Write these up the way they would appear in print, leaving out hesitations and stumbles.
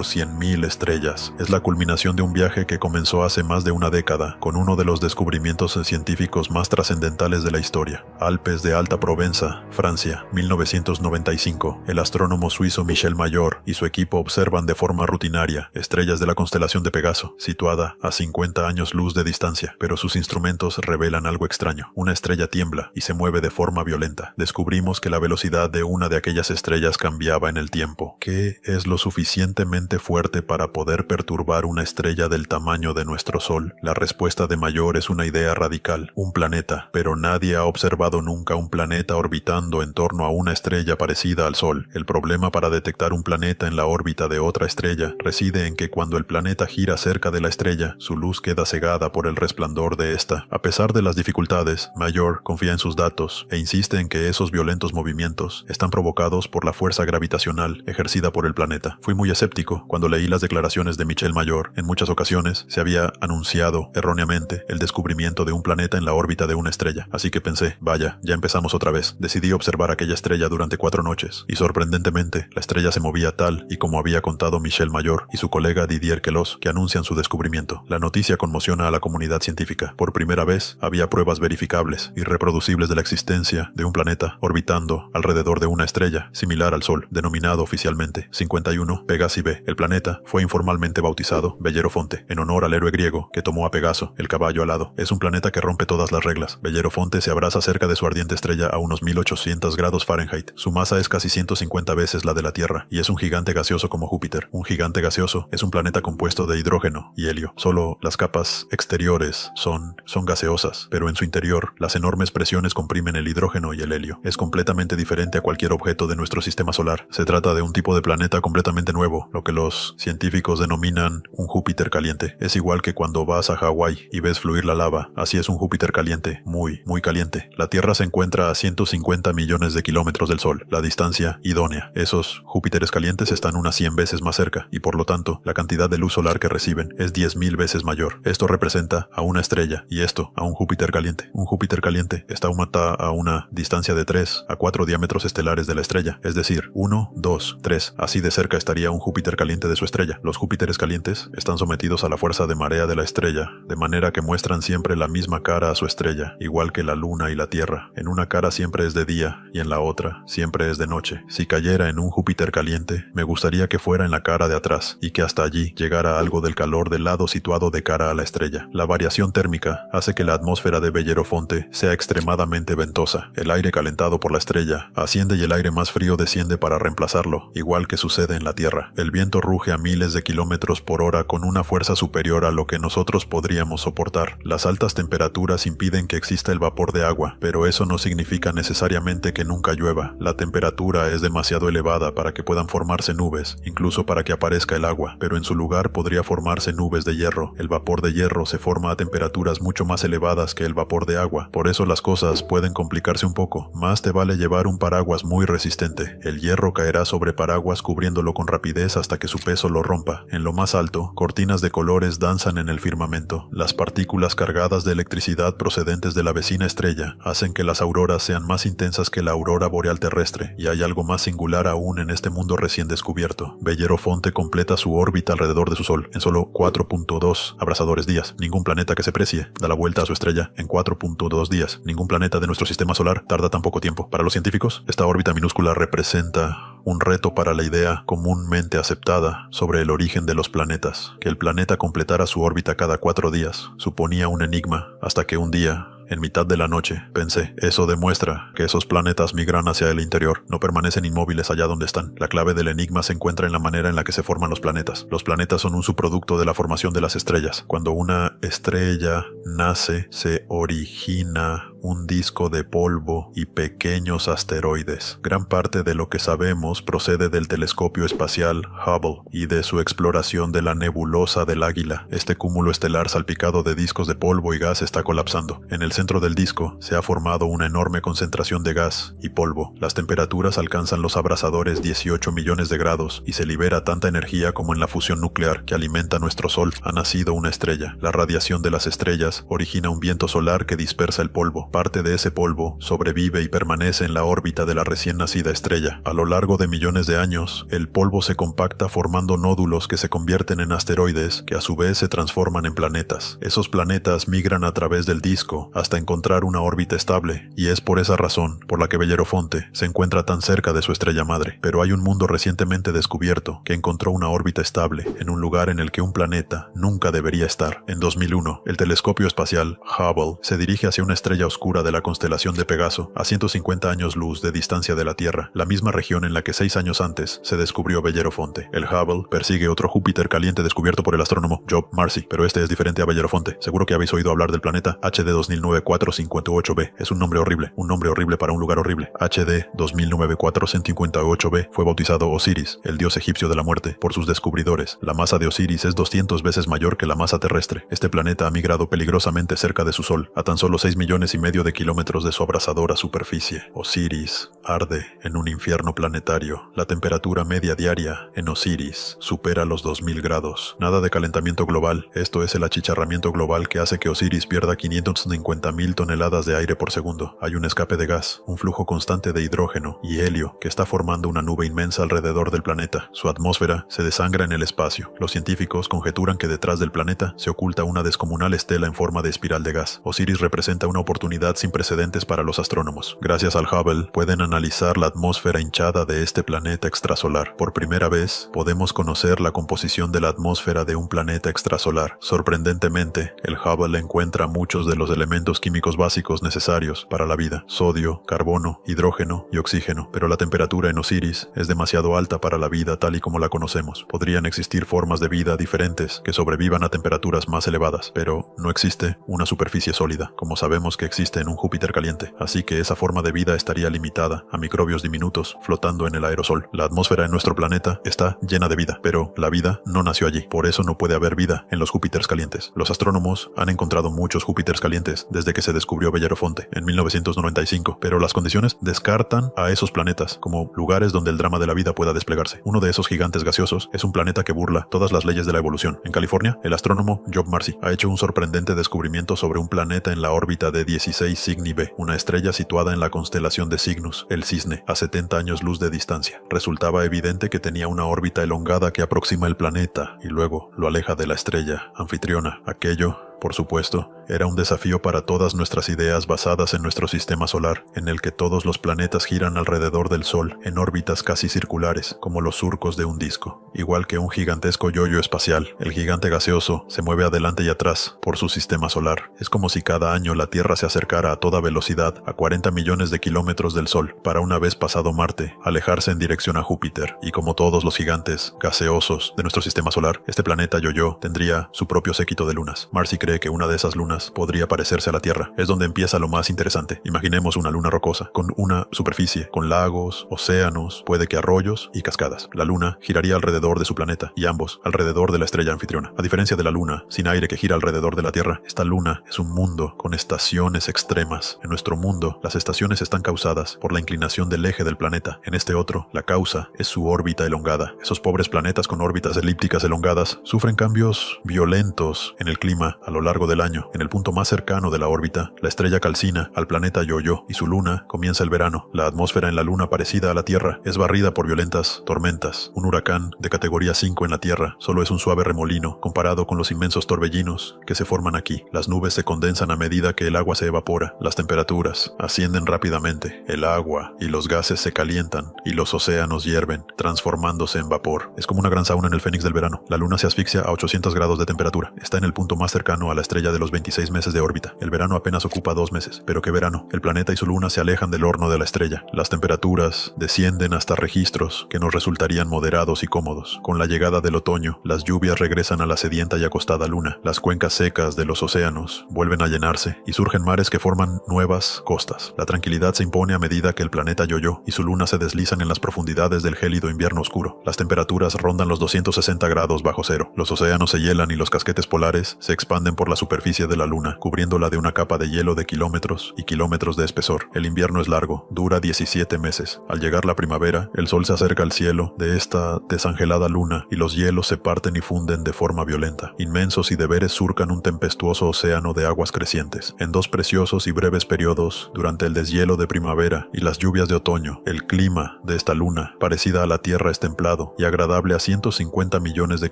100.000 estrellas. Es la culminación de un viaje que comenzó hace más de una década, con uno de los descubrimientos científicos más trascendentales de la historia. Alpes de Alta Provenza, Francia, 1995. El astrónomo suizo Michel Mayor y su equipo observan de forma rutinaria estrellas de la constelación de Pegaso, situada a 50 años luz de distancia, pero sus instrumentos revelan algo extraño. Una estrella tiembla y se mueve de forma violenta. Descubrimos que la velocidad de una de aquellas estrellas cambiaba en el tiempo. ¿Qué es lo suficientemente fuerte para poder perturbar una estrella del tamaño de nuestro Sol? La respuesta de Mayor es una idea radical: un planeta, pero nadie ha observado nunca un planeta orbitando en torno a una estrella parecida al Sol. El problema para detectar un planeta en la órbita de otra estrella reside en que cuando el planeta gira cerca de la estrella, su luz queda cegada por el resplandor de esta. A pesar de las dificultades, Mayor confía en sus datos e insiste en que esos violentos movimientos están provocados por la fuerza gravitacional ejercida por el planeta. Fui muy escéptico cuando leí las declaraciones de Michel Mayor. En muchas ocasiones se había anunciado erróneamente el descubrimiento de un planeta en la órbita de una estrella, así que pensé, vaya, ya empezamos otra vez. Decidí observar aquella estrella durante 4 noches, y sorprendentemente, la estrella se movía tal y como había contado Michel Mayor y su colega Didier Queloz, que anuncian su descubrimiento. La noticia conmociona a la comunidad científica. Por primera vez, había pruebas verificables y reproducibles de la existencia de un planeta orbitando alrededor de una estrella similar al Sol, denominado oficialmente 51 Pegasi B. El planeta fue informalmente bautizado Bellerofonte, en honor al héroe griego que tomó a Pegaso, el caballo alado. Es un planeta que rompe todas las reglas. Bellerofonte se abraza cerca de su ardiente estrella a unos 1800 grados Fahrenheit. Su masa es casi 150 veces la de la Tierra, y es un gigante gaseoso como Júpiter. Un gigante gaseoso es un planeta compuesto de hidrógeno y helio. Solo las capas exteriores son gaseosas, pero en su interior, las enormes presiones comprimen el hidrógeno y el helio. Es completamente diferente a cualquier objeto de nuestro sistema solar. Se trata de un tipo de planeta completamente nuevo, lo que los científicos denominan un Júpiter caliente. Es igual que cuando vas a Hawái y ves fluir la lava. Así es un Júpiter caliente, muy caliente. La Tierra se encuentra a 150 millones de kilómetros del Sol, la distancia idónea. Esos Júpiteres calientes están unas 100 veces más cerca, y por lo tanto, la cantidad de luz solar que reciben es 10.000 veces mayor. Esto representa a una estrella, y esto a un Júpiter caliente. Un Júpiter caliente está a una distancia de 3 a 4 diámetros estelares de la estrella, es decir, 1, 2, 3. Así de cerca estaría un Júpiter caliente de su estrella. Los Júpiteres calientes están sometidos a la fuerza de marea de la estrella, de manera que muestran siempre la misma cara a su estrella, igual que la Luna y la Tierra. En una cara siempre es de día, y en la otra siempre es de noche. Si cayera en un Júpiter caliente, me gustaría que fuera en la cara de atrás, y que hasta allí llegara algo del calor del lado situado de cara a la estrella. La variación térmica hace que la atmósfera de Bellerofonte sea extremadamente ventosa. El aire calentado por la estrella asciende y el aire más frío desciende para reemplazarlo, igual que sucede en la Tierra. El viento ruge a miles de kilómetros por hora con una fuerza superior a lo que nosotros podríamos soportar. Las altas temperaturas impiden que exista el vapor de agua, pero eso no significa necesariamente que nunca llueva. La temperatura es demasiado elevada para que puedan formarse nubes, incluso para que aparezca el agua, pero en su lugar podría formarse nubes de hierro. El vapor de hierro se forma a temperaturas mucho más elevadas que el vapor de agua, por eso las cosas pueden complicarse un poco. Más te vale llevar un paraguas muy resistente. El hierro caerá sobre paraguas cubriéndolo con rapidez hasta que su peso lo rompa. En lo más alto, cortinas de colores danzan en el firmamento. Las partículas cargadas de electricidad procedentes de la vecina estrella hacen que las auroras sean más intensas que la aurora boreal terrestre, y hay algo más singular aún en este mundo recién descubierto. Bellerofonte completa su órbita alrededor de su Sol en solo 4.2 abrasadores días. Ningún planeta que se precie da la vuelta a su estrella en 4.2 días. Ningún planeta de nuestro sistema solar tarda tan poco tiempo. Para los científicos, esta órbita minúscula representa un reto para la idea comúnmente aceptada sobre el origen de los planetas. Que el planeta completara su órbita cada 4 días suponía un enigma, hasta que un día, en mitad de la noche, pensé, eso demuestra que esos planetas migran hacia el interior, no permanecen inmóviles allá donde están. La clave del enigma se encuentra en la manera en la que se forman los planetas. Los planetas son un subproducto de la formación de las estrellas. Cuando una estrella nace, se origina un disco de polvo y pequeños asteroides. Gran parte de lo que sabemos procede del telescopio espacial Hubble y de su exploración de la nebulosa del Águila. Este cúmulo estelar salpicado de discos de polvo y gas está colapsando. En el centro del disco se ha formado una enorme concentración de gas y polvo. Las temperaturas alcanzan los abrasadores 18 millones de grados y se libera tanta energía como en la fusión nuclear que alimenta nuestro Sol. Ha nacido una estrella. La radiación de las estrellas origina un viento solar que dispersa el polvo. embargo, parte de ese polvo sobrevive y permanece en la órbita de la recién nacida estrella. A lo largo de millones de años, el polvo se compacta formando nódulos que se convierten en asteroides, que a su vez se transforman en planetas. Esos planetas migran a través del disco hasta encontrar una órbita estable, y es por esa razón por la que Bellerofonte se encuentra tan cerca de su estrella madre. Pero hay un mundo recientemente descubierto que encontró una órbita estable en un lugar en el que un planeta nunca debería estar. En 2001, el telescopio espacial Hubble se dirige hacia una estrella oscura de la constelación de Pegaso, a 150 años luz de distancia de la Tierra, la misma región en la que 6 años antes se descubrió Bellerofonte. El Hubble persigue otro Júpiter caliente descubierto por el astrónomo Job Marcy, pero este es diferente a Bellerofonte. Seguro que habéis oído hablar del planeta HD 2009-458b. Es un nombre horrible para un lugar horrible. HD 2009-458b fue bautizado Osiris, el dios egipcio de la muerte, por sus descubridores. La masa de Osiris es 200 veces mayor que la masa terrestre. Este planeta ha migrado peligrosamente cerca de su Sol, a tan solo 6,5 millones de kilómetros de su abrasadora superficie. Osiris arde en un infierno planetario. La temperatura media diaria en Osiris supera los 2000 grados. Nada de calentamiento global. Esto es el achicharramiento global que hace que Osiris pierda 550,000 toneladas de aire por segundo. Hay un escape de gas, un flujo constante de hidrógeno y helio que está formando una nube inmensa alrededor del planeta. Su atmósfera se desangra en el espacio. Los científicos conjeturan que detrás del planeta se oculta una descomunal estela en forma de espiral de gas. Osiris representa una oportunidad sin precedentes para los astrónomos. Gracias al Hubble pueden analizar la atmósfera hinchada de este planeta extrasolar. Por primera vez podemos conocer la composición de la atmósfera de un planeta extrasolar. Sorprendentemente, el Hubble encuentra muchos de los elementos químicos básicos necesarios para la vida: sodio, carbono, hidrógeno y oxígeno. Pero la temperatura en Osiris es demasiado alta para la vida tal y como la conocemos. Podrían existir formas de vida diferentes que sobrevivan a temperaturas más elevadas, pero no existe una superficie sólida, como sabemos que existe en un Júpiter caliente. Así que esa forma de vida estaría limitada a microbios diminutos flotando en el aerosol. La atmósfera en nuestro planeta está llena de vida, pero la vida no nació allí. Por eso no puede haber vida en los Júpiters calientes. Los astrónomos han encontrado muchos Júpiters calientes desde que se descubrió Bellerofonte en 1995, pero las condiciones descartan a esos planetas como lugares donde el drama de la vida pueda desplegarse. Uno de esos gigantes gaseosos es un planeta que burla todas las leyes de la evolución. En California, el astrónomo Job Marcy ha hecho un sorprendente descubrimiento sobre un planeta en la órbita de 16 Cygni b, una estrella situada en la constelación de Cygnus, el Cisne, a 70 años luz de distancia. Resultaba evidente que tenía una órbita elongada que aproxima el planeta y luego lo aleja de la estrella anfitriona. Aquello, por supuesto, era un desafío para todas nuestras ideas basadas en nuestro sistema solar, en el que todos los planetas giran alrededor del Sol en órbitas casi circulares, como los surcos de un disco. Igual que un gigantesco yoyo espacial, el gigante gaseoso se mueve adelante y atrás por su sistema solar. Es como si cada año la Tierra se acercara a toda velocidad a 40 millones de kilómetros del Sol, para una vez pasado Marte, alejarse en dirección a Júpiter. Y como todos los gigantes gaseosos de nuestro sistema solar, este planeta yoyo tendría su propio séquito de lunas. Marcy cree que una de esas lunas podría parecerse a la Tierra. Es donde empieza lo más interesante. Imaginemos una luna rocosa, con una superficie, con lagos, océanos, puede que arroyos y cascadas. La luna giraría alrededor de su planeta, y ambos alrededor de la estrella anfitriona. A diferencia de la luna, sin aire, que gira alrededor de la Tierra, esta luna es un mundo con estaciones extremas. En nuestro mundo, las estaciones están causadas por la inclinación del eje del planeta. En este otro, la causa es su órbita elongada. Esos pobres planetas con órbitas elípticas elongadas sufren cambios violentos en el clima a lo largo del año. En el punto más cercano de la órbita, la estrella calcina al planeta Yo-Yo y su luna comienza el verano. La atmósfera en la luna, parecida a la Tierra, es barrida por violentas tormentas. Un huracán de categoría 5 en la Tierra solo es un suave remolino comparado con los inmensos torbellinos que se forman aquí. Las nubes se condensan a medida que el agua se evapora. Las temperaturas ascienden rápidamente. El agua y los gases se calientan y los océanos hierven, transformándose en vapor. Es como una gran sauna en el fénix del verano. La luna se asfixia a 800 grados de temperatura. Está en el punto más cercano a la estrella de los 26 meses de órbita. El verano apenas ocupa 2 meses. Pero qué verano. El planeta y su luna se alejan del horno de la estrella. Las temperaturas descienden hasta registros que nos resultarían moderados y cómodos. Con la llegada del otoño, las lluvias regresan a la sedienta y acostada luna. Las cuencas secas de los océanos vuelven a llenarse y surgen mares que forman nuevas costas. La tranquilidad se impone a medida que el planeta Yo-Yo y su luna se deslizan en las profundidades del gélido invierno oscuro. Las temperaturas rondan los 260 grados bajo cero. Los océanos se hielan y los casquetes polares se expanden por la superficie de la Luna, cubriéndola de una capa de hielo de kilómetros y kilómetros de espesor. El invierno es largo, dura 17 meses. Al llegar la primavera, el sol se acerca al cielo de esta desangelada luna y los hielos se parten y funden de forma violenta. Inmensos y deberes surcan un tempestuoso océano de aguas crecientes. En 2 preciosos y breves periodos, durante el deshielo de primavera y las lluvias de otoño, el clima de esta luna, parecida a la Tierra, es templado y agradable a 150 millones de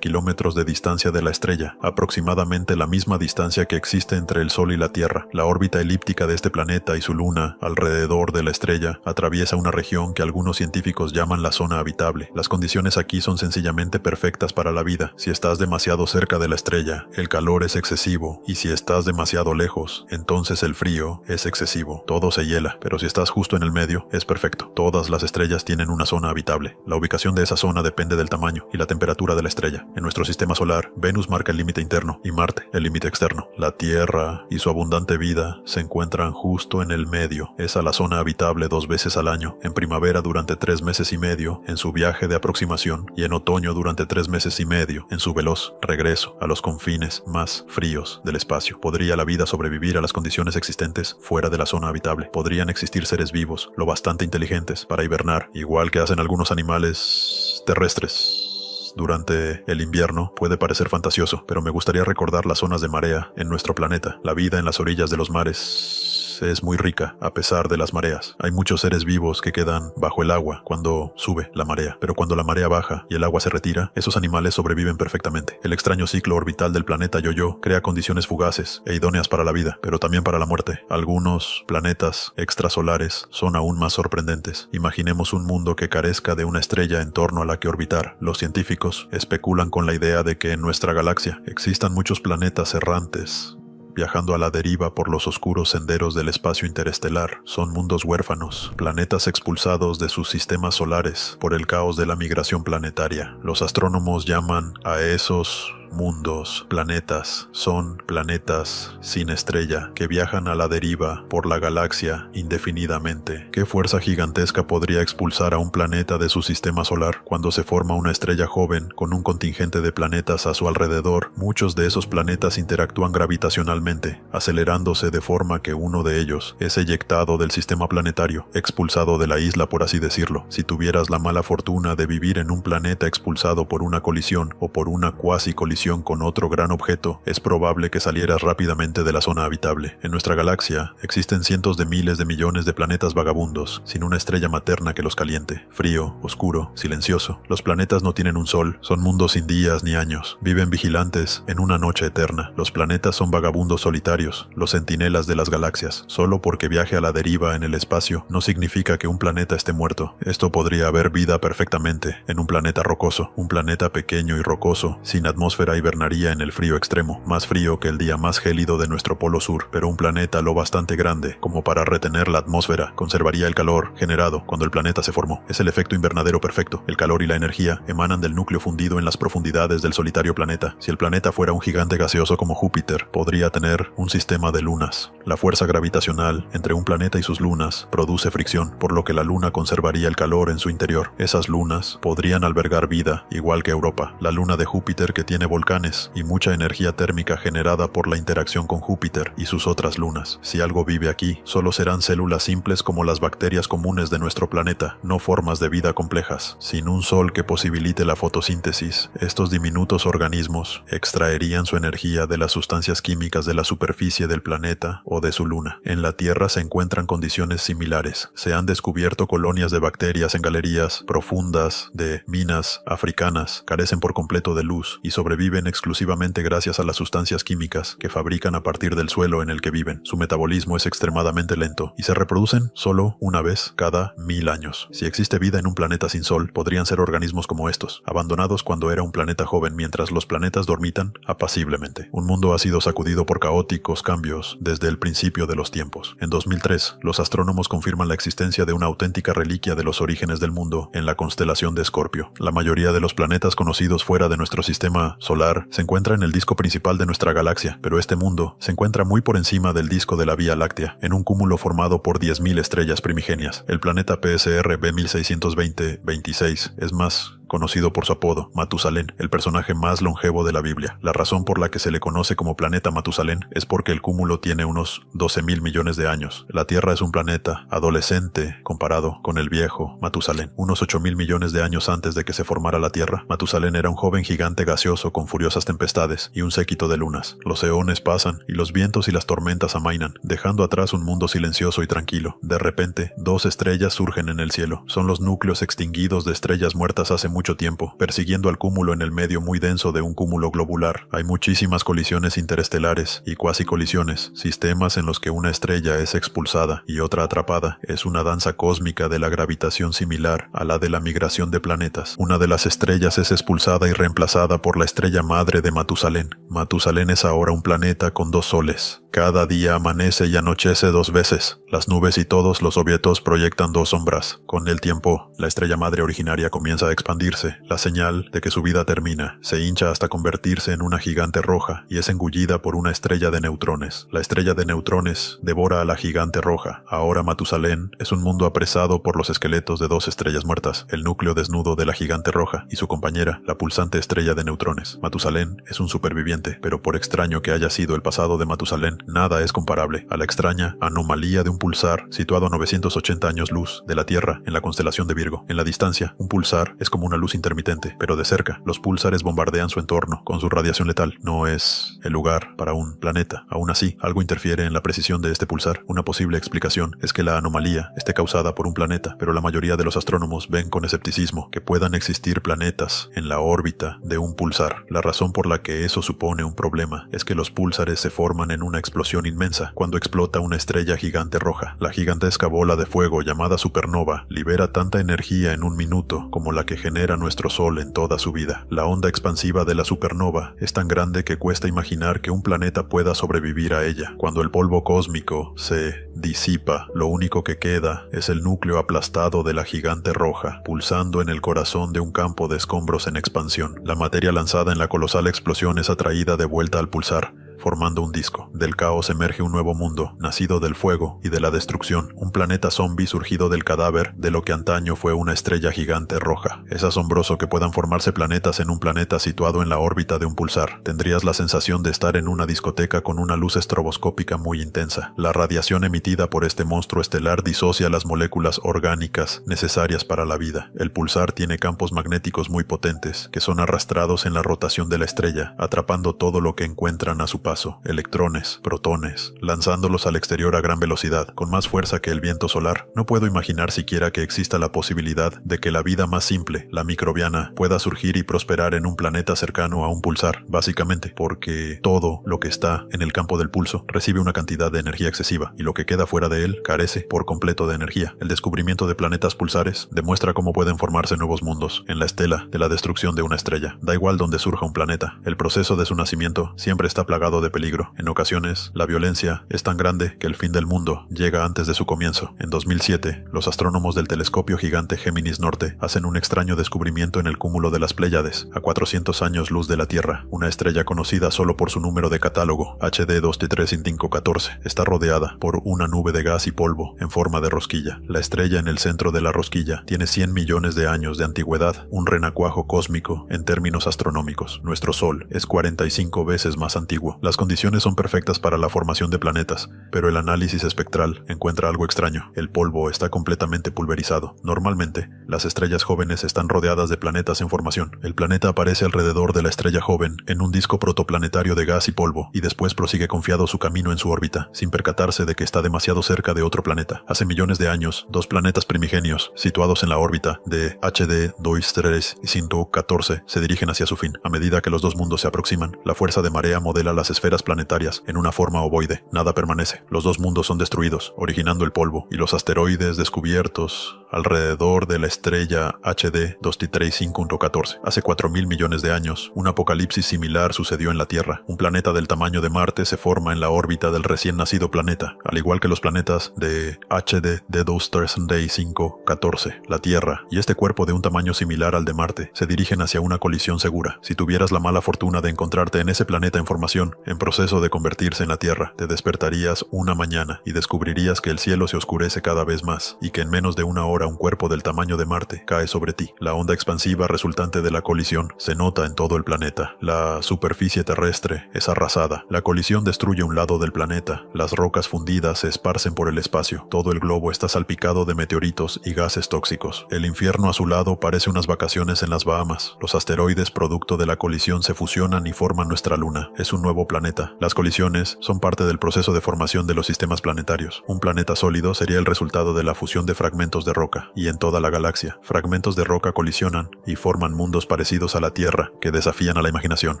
kilómetros de distancia de la estrella, aproximadamente la misma distancia que existe entre el Sol y la Tierra. La órbita elíptica de este planeta y su luna, alrededor de la estrella, atraviesa una región que algunos científicos llaman la zona habitable. Las condiciones aquí son sencillamente perfectas para la vida. Si estás demasiado cerca de la estrella, el calor es excesivo, y si estás demasiado lejos, entonces el frío es excesivo. Todo se hiela, pero si estás justo en el medio, es perfecto. Todas las estrellas tienen una zona habitable. La ubicación de esa zona depende del tamaño y la temperatura de la estrella. En nuestro sistema solar, Venus marca el límite interno y Marte el límite externo. La Tierra y su abundante vida se encuentran justo en el medio. Es a la zona habitable 2 veces al año, en primavera durante 3 meses y medio en su viaje de aproximación y en otoño durante 3 meses y medio en su veloz regreso a los confines más fríos del espacio. ¿Podría la vida sobrevivir a las condiciones existentes fuera de la zona habitable? ¿Podrían existir seres vivos lo bastante inteligentes para hibernar, igual que hacen algunos animales terrestres durante el invierno? Puede parecer fantasioso, pero me gustaría recordar las zonas de marea en nuestro planeta. La vida en las orillas de los mares es muy rica a pesar de las mareas. Hay muchos seres vivos que quedan bajo el agua cuando sube la marea, pero cuando la marea baja y el agua se retira, esos animales sobreviven perfectamente. El extraño ciclo orbital del planeta Yo-Yo crea condiciones fugaces e idóneas para la vida, pero también para la muerte. Algunos planetas extrasolares son aún más sorprendentes. Imaginemos un mundo que carezca de una estrella en torno a la que orbitar. Los científicos especulan con la idea de que en nuestra galaxia existan muchos planetas errantes viajando a la deriva por los oscuros senderos del espacio interestelar. Son mundos huérfanos, planetas expulsados de sus sistemas solares por el caos de la migración planetaria. Los astrónomos llaman a esos mundos planetas. Son planetas sin estrella que viajan a la deriva por la galaxia indefinidamente. ¿Qué fuerza gigantesca podría expulsar a un planeta de su sistema solar cuando se forma una estrella joven con un contingente de planetas a su alrededor? Muchos de esos planetas interactúan gravitacionalmente, acelerándose de forma que uno de ellos es eyectado del sistema planetario, expulsado de la isla, por así decirlo. Si tuvieras la mala fortuna de vivir en un planeta expulsado por una colisión o por una cuasi colisión con otro gran objeto, es probable que salieras rápidamente de la zona habitable. En nuestra galaxia existen cientos de miles de millones de planetas vagabundos, sin una estrella materna que los caliente. Frío, oscuro, silencioso. Los planetas no tienen un sol, son mundos sin días ni años. Viven vigilantes en una noche eterna. Los planetas son vagabundos solitarios, los centinelas de las galaxias. Solo porque viaje a la deriva en el espacio no significa que un planeta esté muerto. Esto podría haber vida perfectamente en un planeta rocoso. Un planeta pequeño y rocoso, sin atmósfera, hibernaría en el frío extremo, más frío que el día más gélido de nuestro polo sur, pero un planeta lo bastante grande como para retener la atmósfera conservaría el calor generado cuando el planeta se formó. Es el efecto invernadero perfecto. El calor y la energía emanan del núcleo fundido en las profundidades del solitario planeta. Si el planeta fuera un gigante gaseoso como Júpiter, podría tener un sistema de lunas. La fuerza gravitacional entre un planeta y sus lunas produce fricción, por lo que la luna conservaría el calor en su interior. Esas lunas podrían albergar vida, igual que Europa. La luna de Júpiter, que tiene volcanes y mucha energía térmica generada por la interacción con Júpiter y sus otras lunas. Si algo vive aquí, solo serán células simples como las bacterias comunes de nuestro planeta, no formas de vida complejas. Sin un sol que posibilite la fotosíntesis, estos diminutos organismos extraerían su energía de las sustancias químicas de la superficie del planeta o de su luna. En la Tierra se encuentran condiciones similares. Se han descubierto colonias de bacterias en galerías profundas de minas africanas, carecen por completo de luz y sobreviven exclusivamente gracias a las sustancias químicas que fabrican a partir del suelo en el que viven. Su metabolismo es extremadamente lento y se reproducen solo una vez cada 1000 años. Si existe vida en un planeta sin sol, podrían ser organismos como estos, abandonados cuando era un planeta joven mientras los planetas dormitan apaciblemente. Un mundo ha sido sacudido por caóticos cambios desde el principio de los tiempos. En 2003, los astrónomos confirman la existencia de una auténtica reliquia de los orígenes del mundo en la constelación de Escorpio. La mayoría de los planetas conocidos fuera de nuestro sistema solar se encuentra en el disco principal de nuestra galaxia, pero este mundo se encuentra muy por encima del disco de la Vía Láctea, en un cúmulo formado por 10.000 estrellas primigenias. El planeta PSR B1620-26 es más conocido por su apodo, Matusalén, el personaje más longevo de la Biblia. La razón por la que se le conoce como planeta Matusalén es porque el cúmulo tiene unos 12.000 millones de años. La Tierra es un planeta adolescente comparado con el viejo Matusalén. Unos 8.000 millones de años antes de que se formara la Tierra, Matusalén era un joven gigante gaseoso con furiosas tempestades y un séquito de lunas. Los eones pasan y los vientos y las tormentas amainan, dejando atrás un mundo silencioso y tranquilo. De repente, dos estrellas surgen en el cielo. Son los núcleos extinguidos de estrellas muertas hace mucho tiempo, persiguiendo al cúmulo en el medio muy denso de un cúmulo globular. Hay muchísimas colisiones interestelares y cuasi colisiones, sistemas en los que una estrella es expulsada y otra atrapada. Es una danza cósmica de la gravitación similar a la de la migración de planetas. Una de las estrellas es expulsada y reemplazada por la estrella madre de Matusalén. Matusalén es ahora un planeta con 2 soles. Cada día amanece y anochece 2 veces. Las nubes y todos los objetos proyectan 2 sombras. Con el tiempo, la estrella madre originaria comienza a expandirse, la señal de que su vida termina. Se hincha hasta convertirse en una gigante roja y es engullida por una estrella de neutrones. La estrella de neutrones devora a la gigante roja. Ahora Matusalén es un mundo apresado por los esqueletos de 2 estrellas muertas, el núcleo desnudo de la gigante roja y su compañera, la pulsante estrella de neutrones. Matusalén es un superviviente, pero por extraño que haya sido el pasado de Matusalén, nada es comparable a la extraña anomalía de un pulsar situado a 980 años luz de la Tierra en la constelación de Virgo. En la distancia, un pulsar es como una luz intermitente, pero de cerca, los púlsares bombardean su entorno con su radiación letal. No es el lugar para un planeta. Aún así, algo interfiere en la precisión de este pulsar. Una posible explicación es que la anomalía esté causada por un planeta, pero la mayoría de los astrónomos ven con escepticismo que puedan existir planetas en la órbita de un pulsar. La razón por la que eso supone un problema es que los púlsares se forman en una explosión inmensa cuando explota una estrella gigante roja. La gigantesca bola de fuego llamada supernova libera tanta energía en un minuto como la que genera nuestro Sol en toda su vida. La onda expansiva de la supernova es tan grande que cuesta imaginar que un planeta pueda sobrevivir a ella. Cuando el polvo cósmico se disipa, lo único que queda es el núcleo aplastado de la gigante roja, pulsando en el corazón de un campo de escombros en expansión. La materia lanzada en la colosal explosión es atraída de vuelta al pulsar, formando un disco. Del caos emerge un nuevo mundo, nacido del fuego y de la destrucción, un planeta zombie surgido del cadáver de lo que antaño fue una estrella gigante roja. Es asombroso que puedan formarse planetas en un planeta situado en la órbita de un pulsar. Tendrías la sensación de estar en una discoteca con una luz estroboscópica muy intensa. La radiación emitida por este monstruo estelar disocia las moléculas orgánicas necesarias para la vida. El pulsar tiene campos magnéticos muy potentes, que son arrastrados en la rotación de la estrella, atrapando todo lo que encuentran a su paso, electrones, protones, lanzándolos al exterior a gran velocidad, con más fuerza que el viento solar. No puedo imaginar siquiera que exista la posibilidad de que la vida más simple, la microbiana, pueda surgir y prosperar en un planeta cercano a un pulsar, básicamente porque todo lo que está en el campo del pulso recibe una cantidad de energía excesiva, y lo que queda fuera de él carece por completo de energía. El descubrimiento de planetas pulsares demuestra cómo pueden formarse nuevos mundos en la estela de la destrucción de una estrella. Da igual donde surja un planeta, el proceso de su nacimiento siempre está plagado de peligro. En ocasiones, la violencia es tan grande que el fin del mundo llega antes de su comienzo. En 2007, los astrónomos del telescopio gigante Géminis Norte hacen un extraño descubrimiento en el cúmulo de las Pléyades, a 400 años luz de la Tierra. Una estrella conocida solo por su número de catálogo, HD 2T35514, está rodeada por una nube de gas y polvo en forma de rosquilla. La estrella en el centro de la rosquilla tiene 100 millones de años de antigüedad, un renacuajo cósmico en términos astronómicos. Nuestro Sol es 45 veces más antiguo. Las condiciones son perfectas para la formación de planetas, pero el análisis espectral encuentra algo extraño. El polvo está completamente pulverizado. Normalmente, las estrellas jóvenes están rodeadas de planetas en formación. El planeta aparece alrededor de la estrella joven en un disco protoplanetario de gas y polvo, y después prosigue confiado su camino en su órbita, sin percatarse de que está demasiado cerca de otro planeta. Hace millones de años, 2 planetas primigenios, situados en la órbita de HD 2T35514, se dirigen hacia su fin. A medida que los dos mundos se aproximan, la fuerza de marea modela las esferas planetarias en una forma ovoide. Nada permanece. Los dos mundos son destruidos, originando el polvo y los asteroides descubiertos alrededor de la estrella HD 2T35514. Hace 4.000 millones de años, un apocalipsis similar sucedió en la Tierra. Un planeta del tamaño de Marte se forma en la órbita del recién nacido planeta, al igual que los planetas de HD 2T35514. La Tierra y este cuerpo de un tamaño similar al de Marte se dirigen hacia una colisión segura. Si tuvieras la mala fortuna de encontrarte en ese planeta en formación, en proceso de convertirse en la Tierra, te despertarías una mañana y descubrirías que el cielo se oscurece cada vez más y que en menos de una hora ahora un cuerpo del tamaño de Marte cae sobre ti. La onda expansiva resultante de la colisión se nota en todo el planeta. La superficie terrestre es arrasada. La colisión destruye un lado del planeta. Las rocas fundidas se esparcen por el espacio. Todo el globo está salpicado de meteoritos y gases tóxicos. El infierno a su lado parece unas vacaciones en las Bahamas. Los asteroides producto de la colisión se fusionan y forman nuestra luna. Es un nuevo planeta. Las colisiones son parte del proceso de formación de los sistemas planetarios. Un planeta sólido sería el resultado de la fusión de fragmentos de roca, y en toda la galaxia, fragmentos de roca colisionan y forman mundos parecidos a la Tierra que desafían a la imaginación.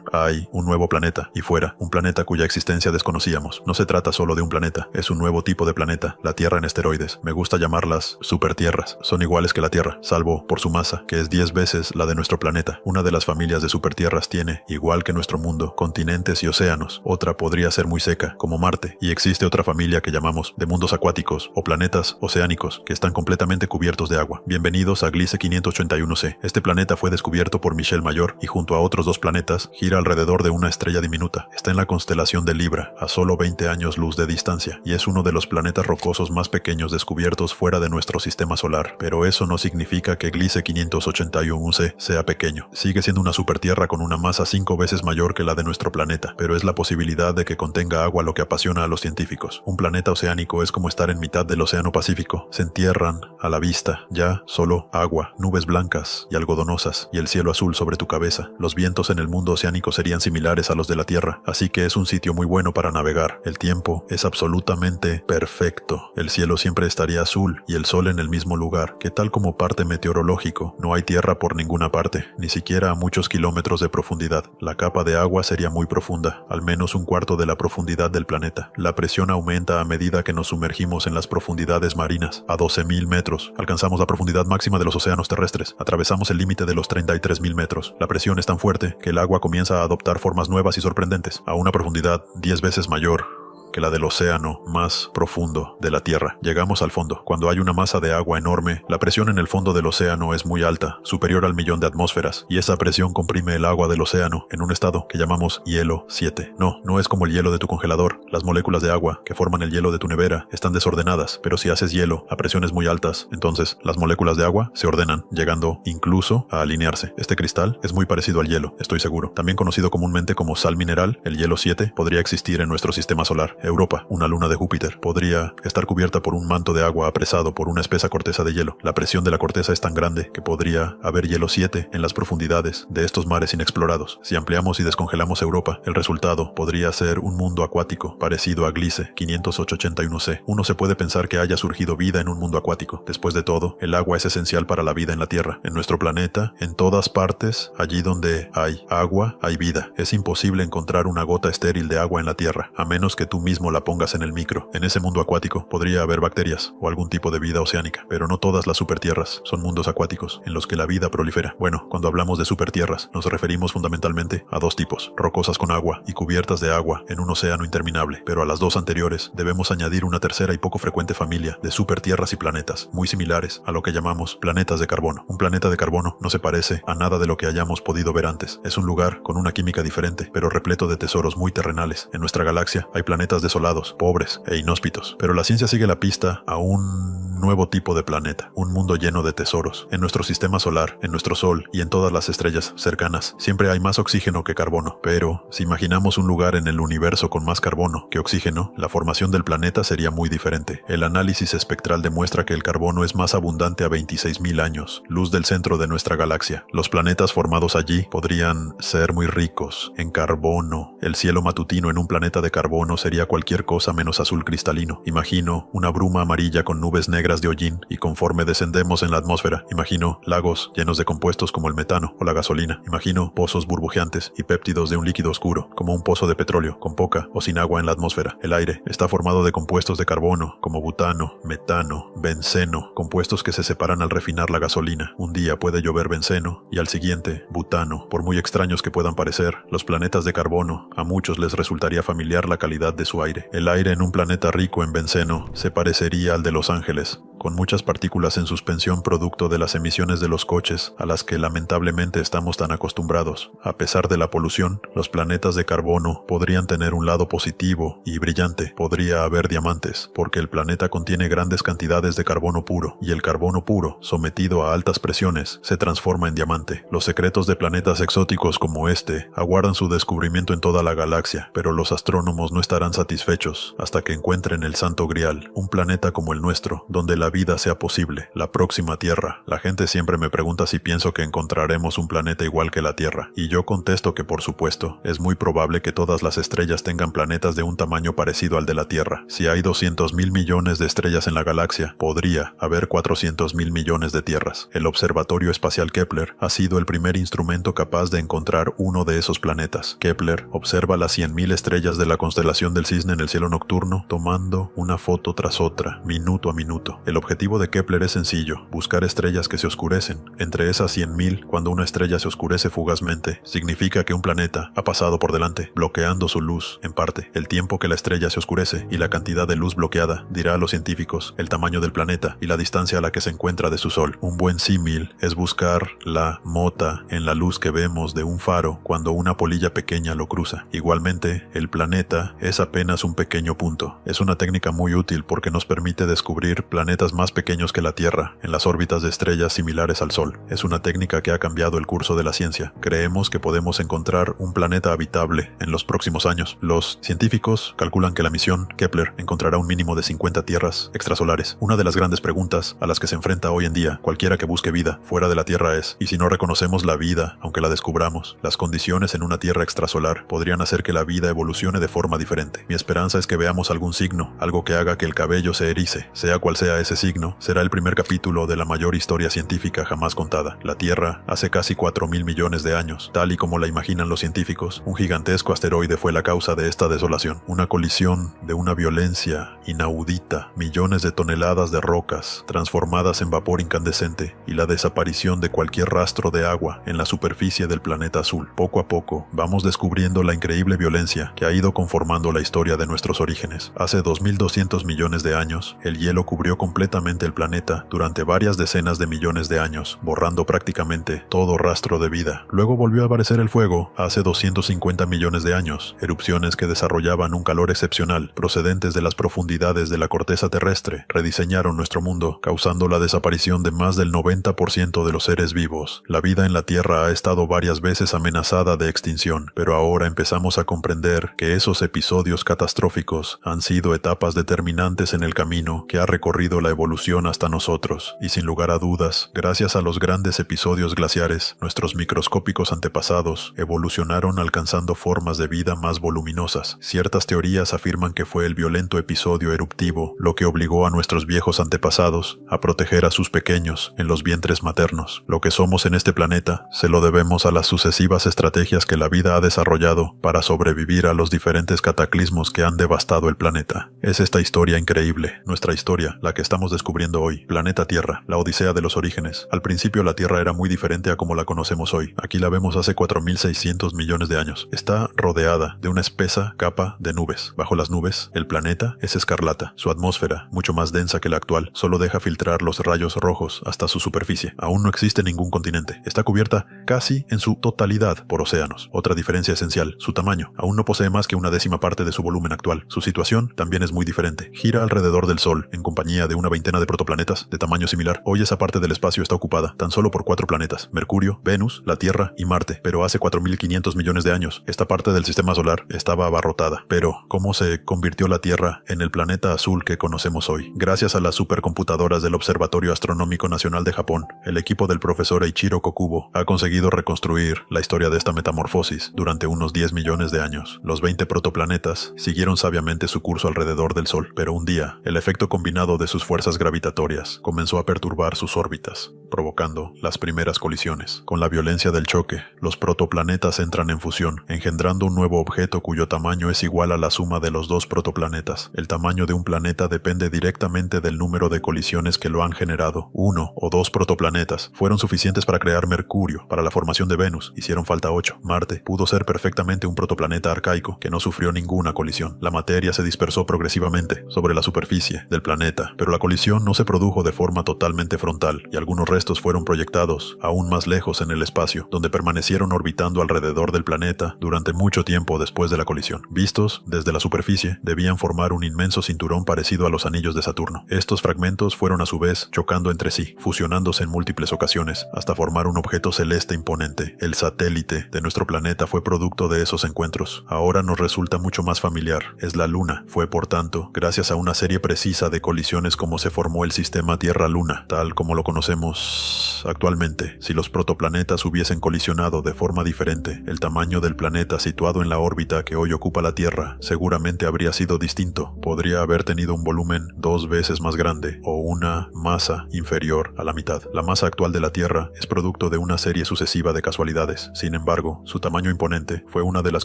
Hay un nuevo planeta, y fuera, un planeta cuya existencia desconocíamos. No se trata solo de un planeta, es un nuevo tipo de planeta, la Tierra en esteroides. Me gusta llamarlas supertierras. Son iguales que la Tierra, salvo por su masa, que es 10 veces la de nuestro planeta. Una de las familias de supertierras tiene, igual que nuestro mundo, continentes y océanos. Otra podría ser muy seca, como Marte, y existe otra familia que llamamos de mundos acuáticos o planetas oceánicos que están completamente cubiertos de agua. Bienvenidos a Gliese 581c. Este planeta fue descubierto por Michel Mayor y junto a otros 2 planetas gira alrededor de una estrella diminuta. Está en la constelación de Libra, a solo 20 años luz de distancia, y es uno de los planetas rocosos más pequeños descubiertos fuera de nuestro sistema solar. Pero eso no significa que Gliese 581c sea pequeño. Sigue siendo una supertierra con una masa 5 veces mayor que la de nuestro planeta, pero es la posibilidad de que contenga agua lo que apasiona a los científicos. Un planeta oceánico es como estar en mitad del océano Pacífico. Se entierran a la vista ya solo agua, nubes blancas y algodonosas y el cielo azul sobre tu cabeza. Los vientos en el mundo oceánico serían similares a los de la Tierra, así que es un sitio muy bueno para navegar. El tiempo es absolutamente perfecto. El cielo siempre estaría azul y el sol en el mismo lugar, que tal como parte meteorológico, no hay tierra por ninguna parte, ni siquiera a muchos kilómetros de profundidad. La capa de agua sería muy profunda, al menos un cuarto de la profundidad del planeta. La presión aumenta a medida que nos sumergimos en las profundidades marinas. A 12.000 metros, alcanzamos la profundidad máxima de los océanos terrestres. Atravesamos el límite de los 33.000 metros. La presión es tan fuerte que el agua comienza a adoptar formas nuevas y sorprendentes, a una profundidad 10 veces mayor que la del océano más profundo de la Tierra. Llegamos al fondo. Cuando hay una masa de agua enorme, la presión en el fondo del océano es muy alta, superior al 1.000.000 de atmósferas, y esa presión comprime el agua del océano en un estado que llamamos hielo 7. No es como el hielo de tu congelador. Las moléculas de agua que forman el hielo de tu nevera están desordenadas, pero si haces hielo a presiones muy altas, entonces las moléculas de agua se ordenan, llegando incluso a alinearse. Este cristal es muy parecido al hielo, estoy seguro. También conocido comúnmente como sal mineral, el hielo 7 podría existir en nuestro sistema solar. Europa, una luna de Júpiter, podría estar cubierta por un manto de agua apresado por una espesa corteza de hielo. La presión de la corteza es tan grande que podría haber hielo 7 en las profundidades de estos mares inexplorados. Si ampliamos y descongelamos Europa, el resultado podría ser un mundo acuático parecido a Gliese 581c. Uno se puede pensar que haya surgido vida en un mundo acuático. Después de todo, el agua es esencial para la vida en la Tierra, en nuestro planeta, en todas partes. Allí donde hay agua, hay vida. Es imposible encontrar una gota estéril de agua en la Tierra, a menos que tú mismo la pongas en el micro. En ese mundo acuático podría haber bacterias o algún tipo de vida oceánica, pero no todas las supertierras son mundos acuáticos en los que la vida prolifera. Bueno, cuando hablamos de supertierras, nos referimos fundamentalmente a 2 tipos: rocosas con agua y cubiertas de agua en un océano interminable, pero a las 2 anteriores debemos añadir una tercera y poco frecuente familia de supertierras y planetas, muy similares a lo que llamamos planetas de carbono. Un planeta de carbono no se parece a nada de lo que hayamos podido ver antes. Es un lugar con una química diferente, pero repleto de tesoros muy terrenales. En nuestra galaxia hay planetas desolados, pobres e inhóspitos, pero la ciencia sigue la pista a un nuevo tipo de planeta, un mundo lleno de tesoros. En nuestro sistema solar, en nuestro Sol y en todas las estrellas cercanas, siempre hay más oxígeno que carbono, pero si imaginamos un lugar en el universo con más carbono que oxígeno, la formación del planeta sería muy diferente. El análisis espectral demuestra que el carbono es más abundante a 26.000 años, luz del centro de nuestra galaxia. Los planetas formados allí podrían ser muy ricos en carbono. El cielo matutino en un planeta de carbono sería cualquier cosa menos azul cristalino. Imagino una bruma amarilla con nubes negras de hollín, y conforme descendemos en la atmósfera, imagino lagos llenos de compuestos como el metano o la gasolina. Imagino pozos burbujeantes y péptidos de un líquido oscuro, como un pozo de petróleo, con poca o sin agua en la atmósfera. El aire está formado de compuestos de carbono, como butano, metano, benceno, compuestos que se separan al refinar la gasolina. Un día puede llover benceno y al siguiente butano. Por muy extraños que puedan parecer, los planetas de carbono, a muchos les resultaría familiar la calidad de su aire. El aire en un planeta rico en benceno se parecería al de Los Ángeles, con muchas partículas en suspensión producto de las emisiones de los coches a las que lamentablemente estamos tan acostumbrados. A pesar de la polución, los planetas de carbono podrían tener un lado positivo y brillante. Podría haber diamantes, porque el planeta contiene grandes cantidades de carbono puro, y el carbono puro, sometido a altas presiones, se transforma en diamante. Los secretos de planetas exóticos como este aguardan su descubrimiento en toda la galaxia, pero los astrónomos no estarán satisfechos hasta que encuentren el Santo Grial, un planeta como el nuestro, donde la vida sea posible, la próxima Tierra. La gente siempre me pregunta si pienso que encontraremos un planeta igual que la Tierra, y yo contesto que por supuesto, es muy probable que todas las estrellas tengan planetas de un tamaño parecido al de la Tierra. Si hay 200.000 millones de estrellas en la galaxia, podría haber 400.000 millones de tierras. El Observatorio Espacial Kepler ha sido el primer instrumento capaz de encontrar uno de esos planetas. Kepler observa las 100.000 estrellas de la constelación del Cisne en el cielo nocturno, tomando una foto tras otra, minuto a minuto. El objetivo de Kepler es sencillo: buscar estrellas que se oscurecen. Entre esas 100.000, cuando una estrella se oscurece fugazmente, significa que un planeta ha pasado por delante, bloqueando su luz. En parte, el tiempo que la estrella se oscurece y la cantidad de luz bloqueada dirá a los científicos el tamaño del planeta y la distancia a la que se encuentra de su sol. Un buen símil es buscar la mota en la luz que vemos de un faro cuando una polilla pequeña lo cruza. Igualmente, el planeta es apenas un pequeño punto. Es una técnica muy útil porque nos permite descubrir planetas más pequeños que la Tierra en las órbitas de estrellas similares al Sol. Es una técnica que ha cambiado el curso de la ciencia. Creemos que podemos encontrar un planeta habitable en los próximos años. Los científicos calculan que la misión Kepler encontrará un mínimo de 50 tierras extrasolares. Una de las grandes preguntas a las que se enfrenta hoy en día cualquiera que busque vida fuera de la Tierra es: ¿y si no reconocemos la vida aunque la descubramos? Las condiciones en una Tierra extrasolar podrían hacer que la vida evolucione de forma diferente. Mi esperanza es que veamos algún signo, algo que haga que el cabello se erice. Sea cual sea ese signo, será el primer capítulo de la mayor historia científica jamás contada. La Tierra, hace casi 4.000 millones de años, tal y como la imaginan los científicos, un gigantesco asteroide fue la causa de esta desolación. Una colisión de una violencia inaudita, millones de toneladas de rocas transformadas en vapor incandescente y la desaparición de cualquier rastro de agua en la superficie del planeta azul. Poco a poco, vamos descubriendo la increíble violencia que ha ido conformando la historia de nuestros orígenes. Hace 2.200 millones de años, el hielo cubrió completamente el planeta durante varias decenas de millones de años, borrando prácticamente todo rastro de vida. Luego volvió a aparecer el fuego hace 250 millones de años, erupciones que desarrollaban un calor excepcional, procedentes de las profundidades de la corteza terrestre, rediseñaron nuestro mundo, causando la desaparición de más del 90% de los seres vivos. La vida en la Tierra ha estado varias veces amenazada de extinción, pero ahora empezamos a comprender que esos episodios catastróficos han sido etapas determinantes en el camino que ha recorrido la evolución hasta nosotros, y sin lugar a dudas, gracias a los grandes episodios glaciares, nuestros microscópicos antepasados evolucionaron alcanzando formas de vida más voluminosas. Ciertas teorías afirman que fue el violento episodio eruptivo lo que obligó a nuestros viejos antepasados a proteger a sus pequeños en los vientres maternos. Lo que somos en este planeta se lo debemos a las sucesivas estrategias que la vida ha desarrollado para sobrevivir a los diferentes cataclismos que han devastado el planeta. Es esta historia increíble, nuestra historia, la que estamos descubriendo hoy. Planeta Tierra, la odisea de los orígenes. Al principio la Tierra era muy diferente a como la conocemos hoy. Aquí la vemos hace 4.600 millones de años. Está rodeada de una espesa capa de nubes. Bajo las nubes, el planeta es escarlata. Su atmósfera, mucho más densa que la actual, solo deja filtrar los rayos rojos hasta su superficie. Aún no existe ningún continente. Está cubierta casi en su totalidad por océanos. Otra diferencia esencial, su tamaño. Aún no posee más que una décima parte de su volumen actual. Su situación también es muy diferente. Gira alrededor del Sol, en compañía de una veintena de protoplanetas de tamaño similar. Hoy esa parte del espacio está ocupada tan solo por 4 planetas: Mercurio, Venus, la Tierra y Marte. Pero hace 4.500 millones de años, esta parte del sistema solar estaba abarrotada. Pero, ¿cómo se convirtió la Tierra en el planeta azul que conocemos hoy? Gracias a las supercomputadoras del Observatorio Astronómico Nacional de Japón, el equipo del profesor Eiichiro Kokubo ha conseguido reconstruir la historia de esta metamorfosis durante unos 10 millones de años. Los 20 protoplanetas siguieron sabiamente su curso alrededor del Sol, pero un día, el efecto combinado de sus fuerzas gravitatorias comenzó a perturbar sus órbitas, provocando las primeras colisiones. Con la violencia del choque, los protoplanetas entran en fusión, engendrando un nuevo objeto cuyo tamaño es igual a la suma de los dos protoplanetas. El tamaño de un planeta depende directamente del número de colisiones que lo han generado. 1 o 2 protoplanetas fueron suficientes para crear Mercurio. Para la formación de Venus hicieron falta 8. Marte pudo ser perfectamente un protoplaneta arcaico que no sufrió ninguna colisión. La materia se dispersó progresivamente sobre la superficie del planeta, pero la colisión no se produjo de forma totalmente frontal, y algunos restos fueron proyectados aún más lejos en el espacio, donde permanecieron orbitando alrededor del planeta durante mucho tiempo después de la colisión. Vistos desde la superficie, debían formar un inmenso cinturón parecido a los anillos de Saturno. Estos fragmentos fueron a su vez chocando entre sí, fusionándose en múltiples ocasiones, hasta formar un objeto celeste imponente. El satélite de nuestro planeta fue producto de esos encuentros. Ahora nos resulta mucho más familiar. Es la Luna. Fue, por tanto, gracias a una serie precisa de colisiones como se formó el sistema Tierra-Luna, tal como lo conocemos actualmente. Si los protoplanetas hubiesen colisionado de forma diferente, el tamaño del planeta situado en la órbita que hoy ocupa la Tierra seguramente habría sido distinto. Podría haber tenido un volumen 2 veces más grande o una masa inferior a la mitad. La masa actual de la Tierra es producto de una serie sucesiva de casualidades. Sin embargo, su tamaño imponente fue una de las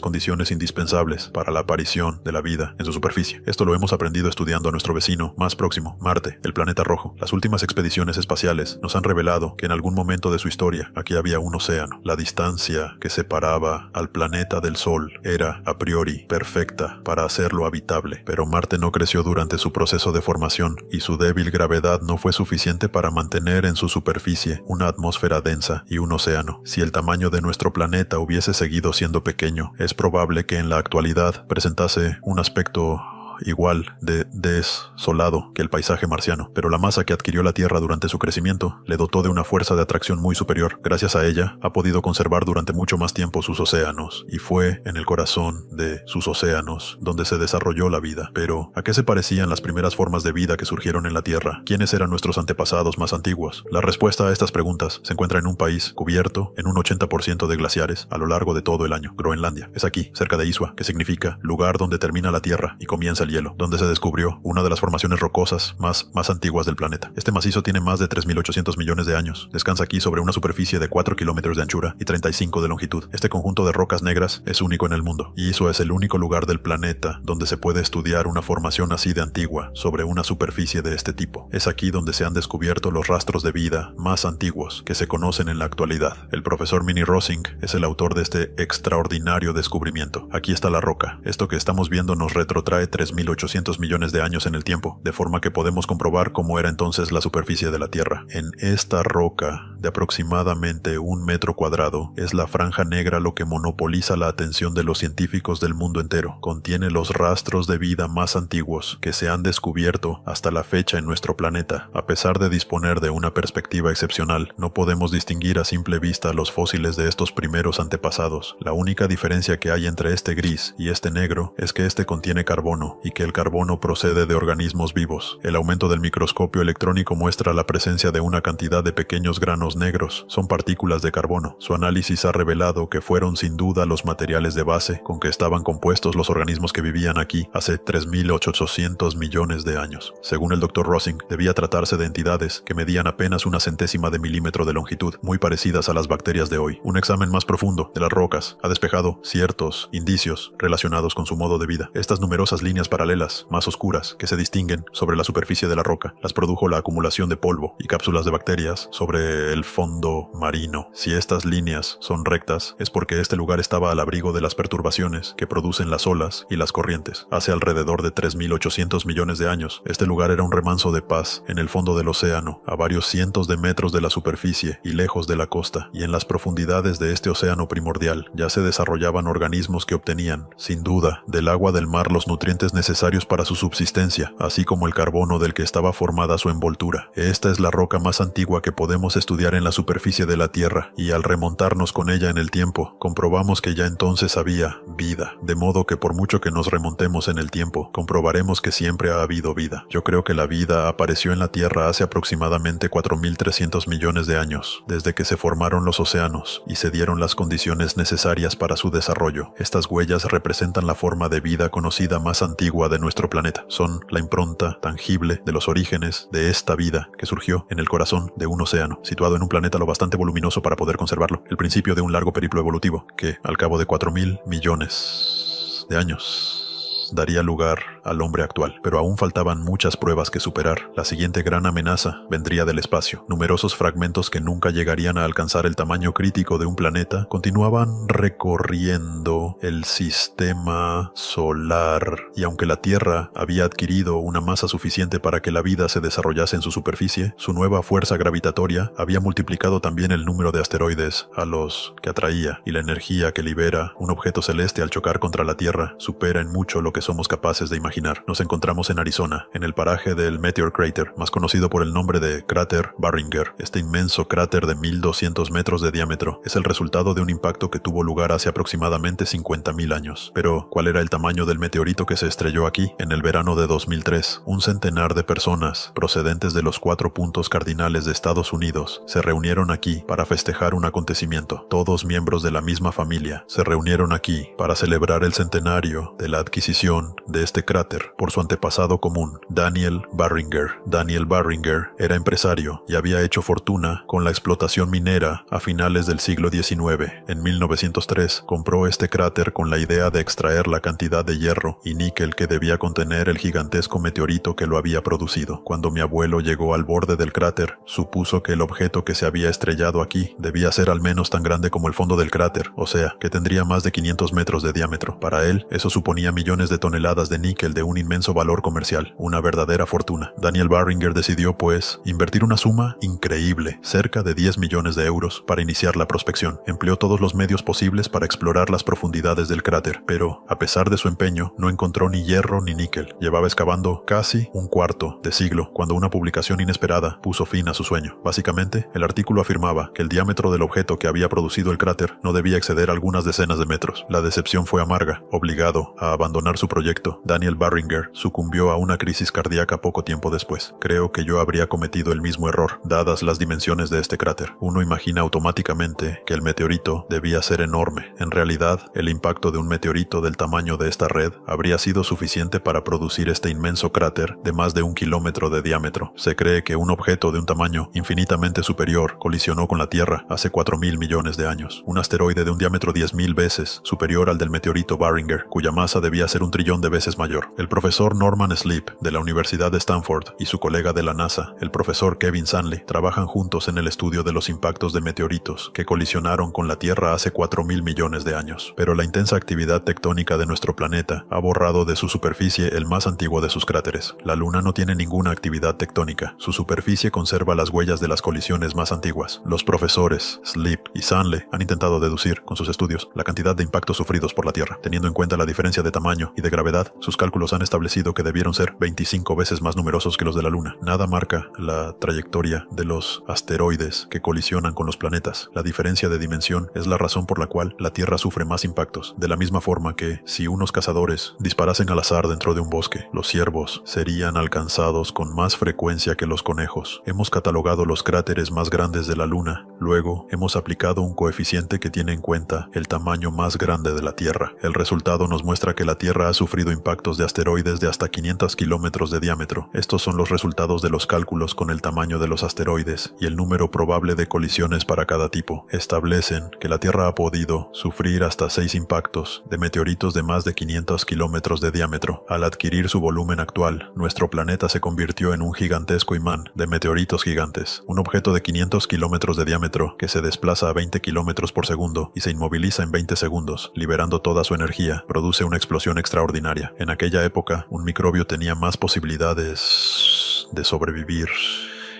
condiciones indispensables para la aparición de la vida en su superficie. Esto lo hemos aprendido estudiando a nuestro vecino más próximo, Marte, el planeta rojo. Las últimas expediciones espaciales nos han revelado que en algún momento de su historia aquí había un océano. La distancia que separaba al planeta del Sol era, a priori, perfecta para hacerlo habitable, pero Marte no creció durante su proceso de formación y su débil gravedad no fue suficiente para mantener en su superficie una atmósfera densa y un océano. Si el tamaño de nuestro planeta hubiese seguido siendo pequeño, es probable que en la actualidad presentase un aspecto igual de desolado que el paisaje marciano, pero la masa que adquirió la Tierra durante su crecimiento le dotó de una fuerza de atracción muy superior. Gracias a ella, ha podido conservar durante mucho más tiempo sus océanos, y fue en el corazón de sus océanos donde se desarrolló la vida. Pero, ¿a qué se parecían las primeras formas de vida que surgieron en la Tierra? ¿Quiénes eran nuestros antepasados más antiguos? La respuesta a estas preguntas se encuentra en un país cubierto en un 80% de glaciares a lo largo de todo el año, Groenlandia. Es aquí, cerca de Iswa, que significa lugar donde termina la Tierra y comienza el hielo, donde se descubrió una de las formaciones rocosas más antiguas del planeta. Este macizo tiene más de 3.800 millones de años. Descansa aquí sobre una superficie de 4 kilómetros de anchura y 35 de longitud. Este conjunto de rocas negras es único en el mundo, y Iswa es el único lugar del planeta donde se puede estudiar una formación así de antigua sobre una superficie de este tipo. Es aquí donde se han descubierto los rastros de vida más antiguos que se conocen en la actualidad. El profesor Minnie Rosing es el autor de este extraordinario descubrimiento. Aquí está la roca. Esto que estamos viendo nos retrotrae 3.800 millones de años en el tiempo, de forma que podemos comprobar cómo era entonces la superficie de la Tierra. En esta roca, de aproximadamente 1 metro cuadrado, es la franja negra lo que monopoliza la atención de los científicos del mundo entero. Contiene los rastros de vida más antiguos que se han descubierto hasta la fecha en nuestro planeta. A pesar de disponer de una perspectiva excepcional, no podemos distinguir a simple vista los fósiles de estos primeros antepasados. La única diferencia que hay entre este gris y este negro es que este contiene carbono, y que el carbono procede de organismos vivos. El aumento del microscopio electrónico muestra la presencia de una cantidad de pequeños granos negros. Son partículas de carbono. Su análisis ha revelado que fueron sin duda los materiales de base con que estaban compuestos los organismos que vivían aquí hace 3.800 millones de años. Según el Dr. Rosing, debía tratarse de entidades que medían apenas 1/100ª de milímetro de longitud, muy parecidas a las bacterias de hoy. Un examen más profundo de las rocas ha despejado ciertos indicios relacionados con su modo de vida. Estas numerosas líneas paralelas, más oscuras, que se distinguen sobre la superficie de la roca, las produjo la acumulación de polvo y cápsulas de bacterias sobre el fondo marino. Si estas líneas son rectas, es porque este lugar estaba al abrigo de las perturbaciones que producen las olas y las corrientes. Hace alrededor de 3.800 millones de años, este lugar era un remanso de paz en el fondo del océano, a varios cientos de metros de la superficie y lejos de la costa, y en las profundidades de este océano primordial ya se desarrollaban organismos que obtenían, sin duda, del agua del mar los nutrientes necesarios para su subsistencia, así como el carbono del que estaba formada su envoltura. Esta es la roca más antigua que podemos estudiar en la superficie de la Tierra, y al remontarnos con ella en el tiempo, comprobamos que ya entonces había vida, de modo que por mucho que nos remontemos en el tiempo, comprobaremos que siempre ha habido vida. Yo creo que la vida apareció en la Tierra hace aproximadamente 4.300 millones de años, desde que se formaron los océanos y se dieron las condiciones necesarias para su desarrollo. Estas huellas representan la forma de vida conocida más antigua de nuestro planeta. Son la impronta tangible de los orígenes de esta vida que surgió en el corazón de un océano, situado en un planeta lo bastante voluminoso para poder conservarlo. El principio de un largo periplo evolutivo que, al cabo de 4.000 millones de años, daría lugar al hombre actual. Pero aún faltaban muchas pruebas que superar. La siguiente gran amenaza vendría del espacio. Numerosos fragmentos que nunca llegarían a alcanzar el tamaño crítico de un planeta continuaban recorriendo el sistema solar. Y aunque la Tierra había adquirido una masa suficiente para que la vida se desarrollase en su superficie, su nueva fuerza gravitatoria había multiplicado también el número de asteroides a los que atraía, y la energía que libera un objeto celeste al chocar contra la Tierra supera en mucho lo que somos capaces de imaginar. Nos encontramos en Arizona, en el paraje del Meteor Crater, más conocido por el nombre de cráter Barringer. Este inmenso cráter de 1200 metros de diámetro es el resultado de un impacto que tuvo lugar hace aproximadamente 50.000 años. Pero, ¿cuál era el tamaño del meteorito que se estrelló aquí en el verano de 2003? Un centenar de personas procedentes de los 4 puntos cardinales de Estados Unidos se reunieron aquí para festejar un acontecimiento. Todos miembros de la misma familia se reunieron aquí para celebrar el centenario de la adquisición de este cráter por su antepasado común, Daniel Barringer. Daniel Barringer era empresario y había hecho fortuna con la explotación minera a finales del siglo XIX. En 1903 compró este cráter con la idea de extraer la cantidad de hierro y níquel que debía contener el gigantesco meteorito que lo había producido. Cuando mi abuelo llegó al borde del cráter, supuso que el objeto que se había estrellado aquí debía ser al menos tan grande como el fondo del cráter, o sea, que tendría más de 500 metros de diámetro. Para él, eso suponía millones de toneladas de níquel de un inmenso valor comercial, una verdadera fortuna. Daniel Barringer decidió, pues, invertir una suma increíble, cerca de 10 millones de euros, para iniciar la prospección. Empleó todos los medios posibles para explorar las profundidades del cráter, pero, a pesar de su empeño, no encontró ni hierro ni níquel. Llevaba excavando casi un cuarto de siglo cuando una publicación inesperada puso fin a su sueño. Básicamente, el artículo afirmaba que el diámetro del objeto que había producido el cráter no debía exceder algunas decenas de metros. La decepción fue amarga. Obligado a abandonar su proyecto, Daniel Barringer sucumbió a una crisis cardíaca poco tiempo después. Creo que yo habría cometido el mismo error, dadas las dimensiones de este cráter. Uno imagina automáticamente que el meteorito debía ser enorme. En realidad, el impacto de un meteorito del tamaño de esta red habría sido suficiente para producir este inmenso cráter de más de 1 kilómetro de diámetro. Se cree que un objeto de un tamaño infinitamente superior colisionó con la Tierra hace 4.000 millones de años. Un asteroide de un diámetro 10.000 veces superior al del meteorito Barringer, cuya masa debía ser 1 trillón de veces mayor. El profesor Norman Sleep, de la Universidad de Stanford, y su colega de la NASA, el profesor Kevin Sanley, trabajan juntos en el estudio de los impactos de meteoritos que colisionaron con la Tierra hace 4.000 millones de años. Pero la intensa actividad tectónica de nuestro planeta ha borrado de su superficie el más antiguo de sus cráteres. La Luna no tiene ninguna actividad tectónica. Su superficie conserva las huellas de las colisiones más antiguas. Los profesores Sleep y Sanley han intentado deducir, con sus estudios, la cantidad de impactos sufridos por la Tierra. Teniendo en cuenta la diferencia de tamaño y de gravedad, sus cálculos han establecido que debieron ser 25 veces más numerosos que los de la Luna. Nada marca la trayectoria de los asteroides que colisionan con los planetas. La diferencia de dimensión es la razón por la cual la Tierra sufre más impactos. De la misma forma que, si unos cazadores disparasen al azar dentro de un bosque, los ciervos serían alcanzados con más frecuencia que los conejos. Hemos catalogado los cráteres más grandes de la Luna. Luego, hemos aplicado un coeficiente que tiene en cuenta el tamaño más grande de la Tierra. El resultado nos muestra que la Tierra ha sufrido impactos de asteroides de hasta 500 kilómetros de diámetro. Estos son los resultados de los cálculos con el tamaño de los asteroides y el número probable de colisiones para cada tipo. Establecen que la Tierra ha podido sufrir hasta 6 impactos de meteoritos de más de 500 kilómetros de diámetro. Al adquirir su volumen actual, nuestro planeta se convirtió en un gigantesco imán de meteoritos gigantes. Un objeto de 500 kilómetros de diámetro que se desplaza a 20 kilómetros por segundo y se inmoviliza en 20 segundos, liberando toda su energía, produce una explosión extraordinaria. En aquella época, un microbio tenía más posibilidades de sobrevivir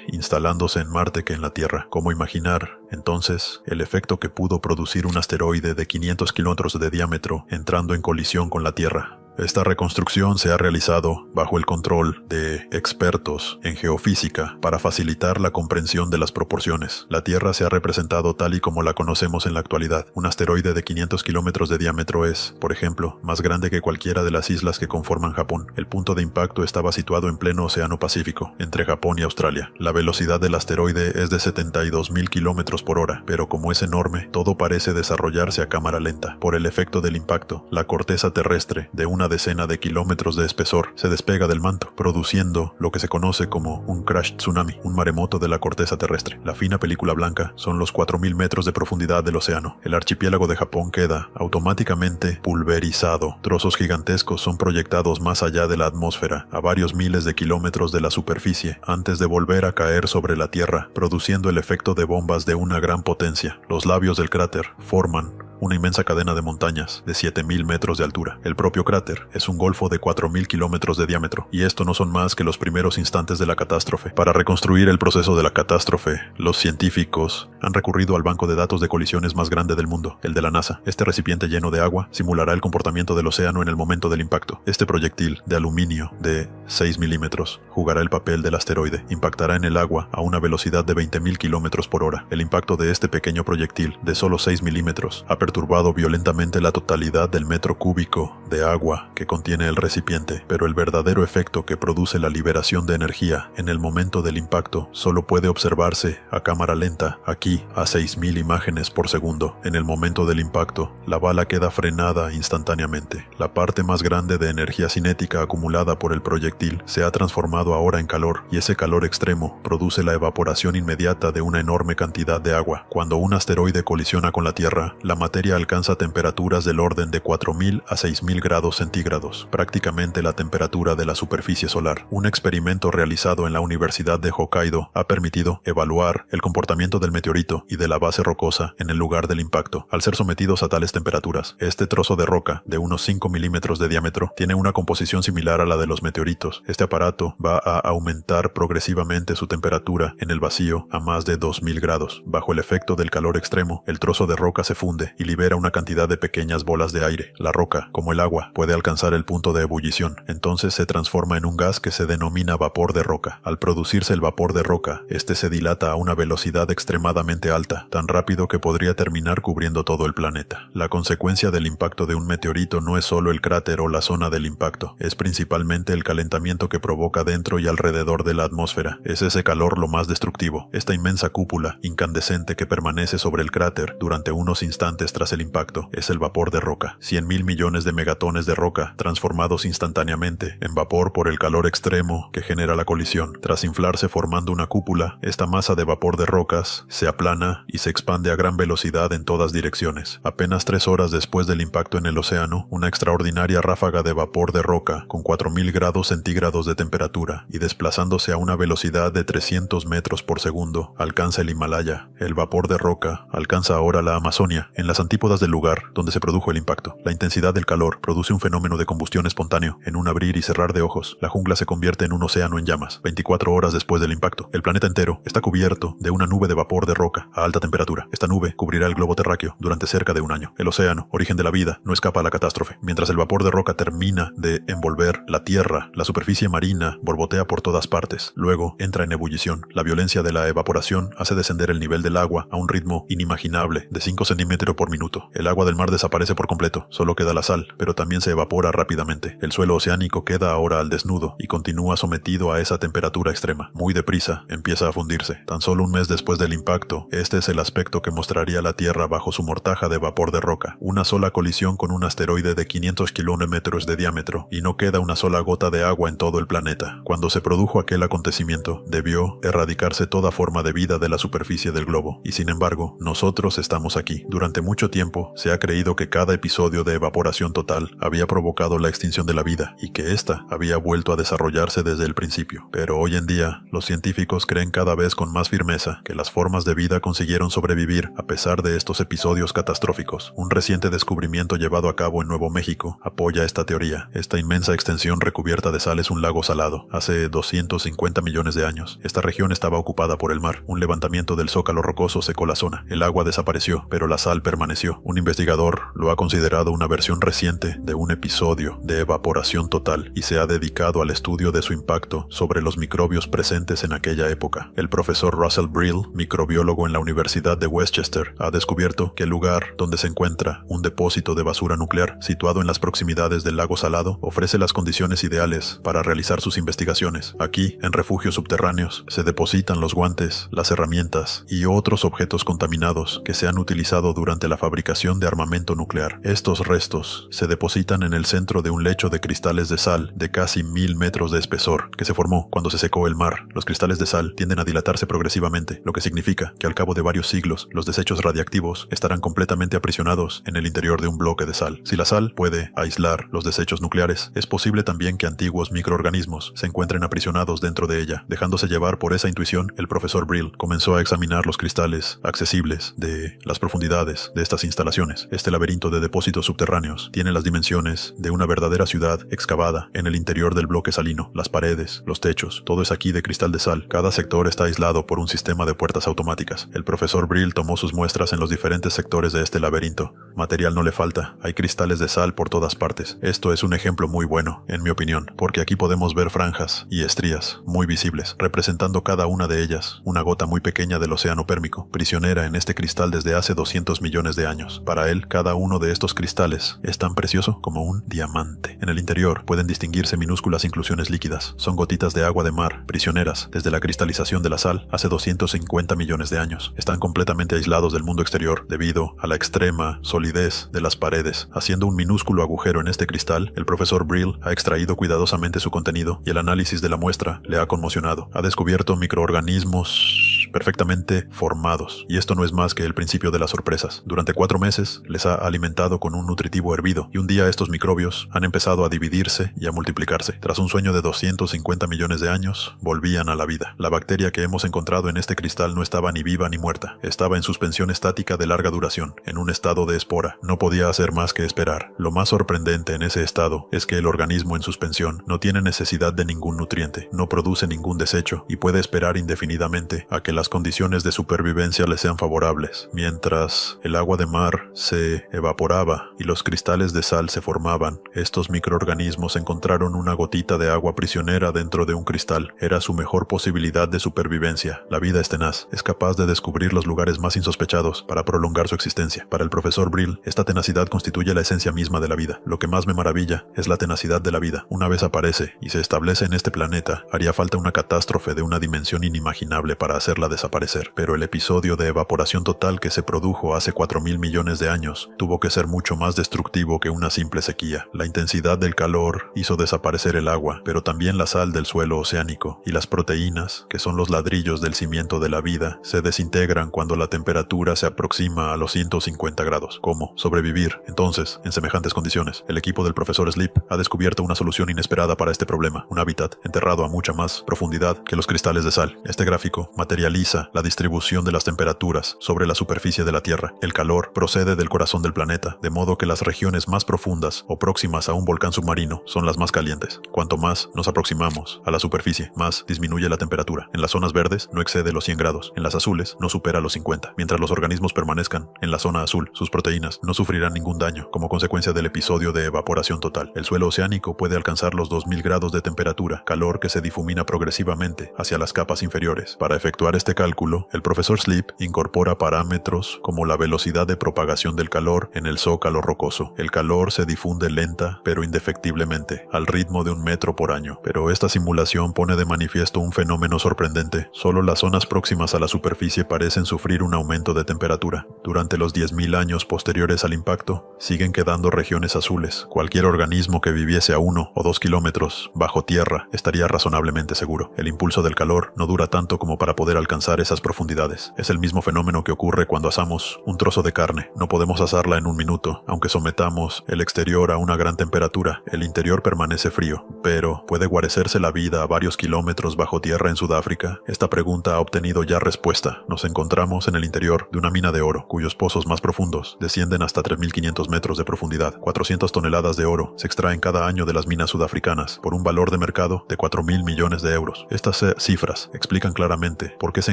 instalándose en Marte que en la Tierra. ¿Cómo imaginar, entonces, el efecto que pudo producir un asteroide de 500 kilómetros de diámetro entrando en colisión con la Tierra? Esta reconstrucción se ha realizado bajo el control de expertos en geofísica para facilitar la comprensión de las proporciones. La Tierra se ha representado tal y como la conocemos en la actualidad. Un asteroide de 500 kilómetros de diámetro es, por ejemplo, más grande que cualquiera de las islas que conforman Japón. El punto de impacto estaba situado en pleno Océano Pacífico, entre Japón y Australia. La velocidad del asteroide es de 72.000 kilómetros por hora, pero como es enorme, todo parece desarrollarse a cámara lenta. Por el efecto del impacto, la corteza terrestre de un una decena de kilómetros de espesor, se despega del manto, produciendo lo que se conoce como un crash tsunami, un maremoto de la corteza terrestre. La fina película blanca son los 4.000 metros de profundidad del océano. El archipiélago de Japón queda automáticamente pulverizado. Trozos gigantescos son proyectados más allá de la atmósfera, a varios miles de kilómetros de la superficie, antes de volver a caer sobre la Tierra, produciendo el efecto de bombas de una gran potencia. Los labios del cráter forman una inmensa cadena de montañas de 7.000 metros de altura. El propio cráter es un golfo de 4.000 kilómetros de diámetro, y esto no son más que los primeros instantes de la catástrofe. Para reconstruir el proceso de la catástrofe, los científicos han recurrido al banco de datos de colisiones más grande del mundo, el de la NASA. Este recipiente lleno de agua simulará el comportamiento del océano en el momento del impacto. Este proyectil de aluminio de 6 milímetros jugará el papel del asteroide. Impactará en el agua a una velocidad de 20.000 kilómetros por hora. El impacto de este pequeño proyectil de solo 6 milímetros ha perturbado violentamente la totalidad del metro cúbico de agua que contiene el recipiente, pero el verdadero efecto que produce la liberación de energía en el momento del impacto solo puede observarse a cámara lenta, aquí a 6.000 imágenes por segundo. En el momento del impacto, la bala queda frenada instantáneamente. La parte más grande de energía cinética acumulada por el proyectil se ha transformado ahora en calor, y ese calor extremo produce la evaporación inmediata de una enorme cantidad de agua. Cuando un asteroide colisiona con la Tierra, la materia alcanza temperaturas del orden de 4.000 a 6.000 grados centígrados, prácticamente la temperatura de la superficie solar. Un experimento realizado en la Universidad de Hokkaido ha permitido evaluar el comportamiento del meteorito y de la base rocosa en el lugar del impacto. Al ser sometidos a tales temperaturas, este trozo de roca de unos 5 milímetros de diámetro tiene una composición similar a la de los meteoritos. Este aparato va a aumentar progresivamente su temperatura en el vacío a más de 2.000 grados. Bajo el efecto del calor extremo, el trozo de roca se funde y libera una cantidad de pequeñas bolas de aire. La roca, como el agua, puede alcanzar el punto de ebullición. Entonces se transforma en un gas que se denomina vapor de roca. Al producirse el vapor de roca, este se dilata a una velocidad extremadamente alta, tan rápido que podría terminar cubriendo todo el planeta. La consecuencia del impacto de un meteorito no es solo el cráter o la zona del impacto, es principalmente el calentamiento que provoca dentro y alrededor de la atmósfera. Es ese calor lo más destructivo. Esta inmensa cúpula incandescente que permanece sobre el cráter durante unos instantes tras el impacto es el vapor de roca. 100.000 millones de megatones de roca transformados instantáneamente en vapor por el calor extremo que genera la colisión. Tras inflarse formando una cúpula, esta masa de vapor de rocas se aplana y se expande a gran velocidad en todas direcciones. Apenas 3 horas después del impacto en el océano, una extraordinaria ráfaga de vapor de roca con 4.000 grados centígrados de temperatura y desplazándose a una velocidad de 300 metros por segundo, alcanza el Himalaya. El vapor de roca alcanza ahora la Amazonia, en las antípodas del lugar donde se produjo el impacto. La intensidad del calor produce un fenómeno de combustión espontáneo. En un abrir y cerrar de ojos, la jungla se convierte en un océano en llamas. 24 horas después del impacto, el planeta entero está cubierto de una nube de vapor de roca a alta temperatura. Esta nube cubrirá el globo terráqueo durante cerca de un año. El océano, origen de la vida, no escapa a la catástrofe. Mientras el vapor de roca termina de envolver la tierra, la superficie marina borbotea por todas partes. Luego entra en ebullición. La violencia de la evaporación hace descender el nivel del agua a un ritmo inimaginable de 5 centímetros por minuto. El agua del mar desaparece por completo, solo queda la sal, pero también se evapora rápidamente. El suelo oceánico queda ahora al desnudo y continúa sometido a esa temperatura extrema. Muy deprisa empieza a fundirse. Tan solo un mes después del impacto, este es el aspecto que mostraría la Tierra bajo su mortaja de vapor de roca. Una sola colisión con un asteroide de 500 kilómetros de diámetro, y no queda una sola gota de agua en todo el planeta. Cuando se produjo aquel acontecimiento, debió erradicarse toda forma de vida de la superficie del globo, y sin embargo, nosotros estamos aquí. Durante mucho tiempo se ha creído que cada episodio de evaporación total había provocado la extinción de la vida, y que ésta había vuelto a desarrollarse desde el principio. Pero hoy en día, los científicos creen cada vez con más firmeza que las formas de vida consiguieron sobrevivir a pesar de estos episodios catastróficos. Un reciente descubrimiento llevado a cabo en Nuevo México apoya esta teoría. Esta inmensa extensión recubierta de sal es un lago salado. Hace 250 millones de años, esta región estaba ocupada por el mar. Un levantamiento del zócalo rocoso secó la zona. El agua desapareció, pero la sal permaneció. Un investigador lo ha considerado una versión reciente de un episodio de evaporación total y se ha dedicado al estudio de su impacto sobre los microbios presentes en aquella época. El profesor Russell Brill, microbiólogo en la Universidad de Westchester, ha descubierto que el lugar donde se encuentra un depósito de basura nuclear situado en las proximidades del lago salado ofrece las condiciones ideales para realizar sus investigaciones. Aquí, en refugios subterráneos, se depositan los guantes, las herramientas y otros objetos contaminados que se han utilizado durante la fabricación de armamento nuclear. Estos restos se depositan depositan en el centro de un lecho de cristales de sal de casi 1000 metros de espesor, que se formó cuando se secó el mar. Los cristales de sal tienden a dilatarse progresivamente, lo que significa que al cabo de varios siglos, los desechos radiactivos estarán completamente aprisionados en el interior de un bloque de sal. Si la sal puede aislar los desechos nucleares, es posible también que antiguos microorganismos se encuentren aprisionados dentro de ella. Dejándose llevar por esa intuición, el profesor Brill comenzó a examinar los cristales accesibles de las profundidades de estas instalaciones. Este laberinto de depósitos subterráneos tiene las dimensiones de una verdadera ciudad excavada en el interior del bloque salino. Las paredes, los techos, todo es aquí de cristal de sal. Cada sector está aislado por un sistema de puertas automáticas. El profesor Brill tomó sus muestras en los diferentes sectores de este laberinto. Material no le falta, hay cristales de sal por todas partes. Esto es un ejemplo muy bueno, en mi opinión, porque aquí podemos ver franjas y estrías muy visibles, representando cada una de ellas una gota muy pequeña del océano pérmico, prisionera en este cristal desde hace 200 millones de años. Para él, cada uno de estos cristales es tan precioso como un diamante. En el interior pueden distinguirse minúsculas inclusiones líquidas. Son gotitas de agua de mar, prisioneras desde la cristalización de la sal hace 250 millones de años. Están completamente aislados del mundo exterior debido a la extrema solidez de las paredes. Haciendo un minúsculo agujero en este cristal, el profesor Brill ha extraído cuidadosamente su contenido y el análisis de la muestra le ha conmocionado. Ha descubierto microorganismos perfectamente formados, y esto no es más que el principio de las sorpresas. Durante 4 meses les ha alimentado con un nutritivo hervido, y un día estos microbios han empezado a dividirse y a multiplicarse. Tras un sueño de 250 millones de años, volvían a la vida. La bacteria que hemos encontrado en este cristal no estaba ni viva ni muerta, estaba en suspensión estática de larga duración, en un estado de espora. No podía hacer más que esperar. Lo más sorprendente en ese estado es que el organismo en suspensión no tiene necesidad de ningún nutriente, no produce ningún desecho y puede esperar indefinidamente a que las condiciones de supervivencia le sean favorables. Mientras el agua de mar se evaporaba y los cristales de sal se formaban, estos microorganismos encontraron una gotita de agua prisionera dentro de un cristal. Era su mejor posibilidad de supervivencia. La vida es tenaz, es capaz de descubrir los lugares más insospechados para prolongar su existencia. Para el profesor Brill, esta tenacidad constituye la esencia misma de la vida. Lo que más me maravilla es la tenacidad de la vida. Una vez aparece y se establece en este planeta, haría falta una catástrofe de una dimensión inimaginable para hacerla desaparecer. Pero el episodio de evaporación total que se produjo hace 4.000 millones de años tuvo que ser mucho más destructivo que una simple sequía. La intensidad del calor hizo desaparecer el agua, pero también la sal del suelo oceánico, y las proteínas, que son los ladrillos del cimiento de la vida, se desintegran cuando la temperatura se aproxima a los 150 grados. ¿Cómo sobrevivir entonces en semejantes condiciones? El equipo del profesor Sleep ha descubierto una solución inesperada para este problema, un hábitat enterrado a mucha más profundidad que los cristales de sal. Este gráfico materializa la distribución de las temperaturas sobre la superficie de la Tierra. El calor procede del corazón del planeta, de modo que las regiones más profundas o próximas a un volcán submarino son las más calientes. Cuanto más nos aproximamos a la superficie, más disminuye la temperatura. En las zonas verdes no excede los 100 grados, en las azules no supera los 50. Mientras los organismos permanezcan en la zona azul, sus proteínas no sufrirán ningún daño como consecuencia del episodio de evaporación total. El suelo oceánico puede alcanzar los 2000 grados de temperatura, calor que se difumina progresivamente hacia las capas inferiores. Para efectuar este cálculo, el profesor Sleep incorpora parámetros como la velocidad de propagación del calor en el zócalo rocoso. El calor se difunde lenta pero indefectiblemente, al ritmo de 1 metro por año. Pero esta simulación pone de manifiesto un fenómeno sorprendente. Solo las zonas próximas a la superficie parecen sufrir un aumento de temperatura. Durante los 10.000 años posteriores al impacto, siguen quedando regiones azules. Cualquier organismo que viviese a 1 o 2 kilómetros bajo tierra estaría razonablemente seguro. El impulso del calor no dura tanto como para poder alcanzar esas profundidades. Es el mismo fenómeno que ocurre cuando asamos un trozo de carne. No podemos asarla en 1 minuto. Aunque sometamos el exterior a una gran temperatura, el interior permanece frío. Pero, ¿puede guarecerse la vida a varios kilómetros bajo tierra en Sudáfrica? Esta pregunta ha obtenido ya respuesta. Nos encontramos en el interior de una mina de oro, cuyos pozos más profundos descienden hasta 3.500 metros de profundidad. 400 toneladas de oro se extraen cada año de las minas sudafricanas por un valor de mercado de 4.000 millones de euros. Estas cifras explican claramente por qué se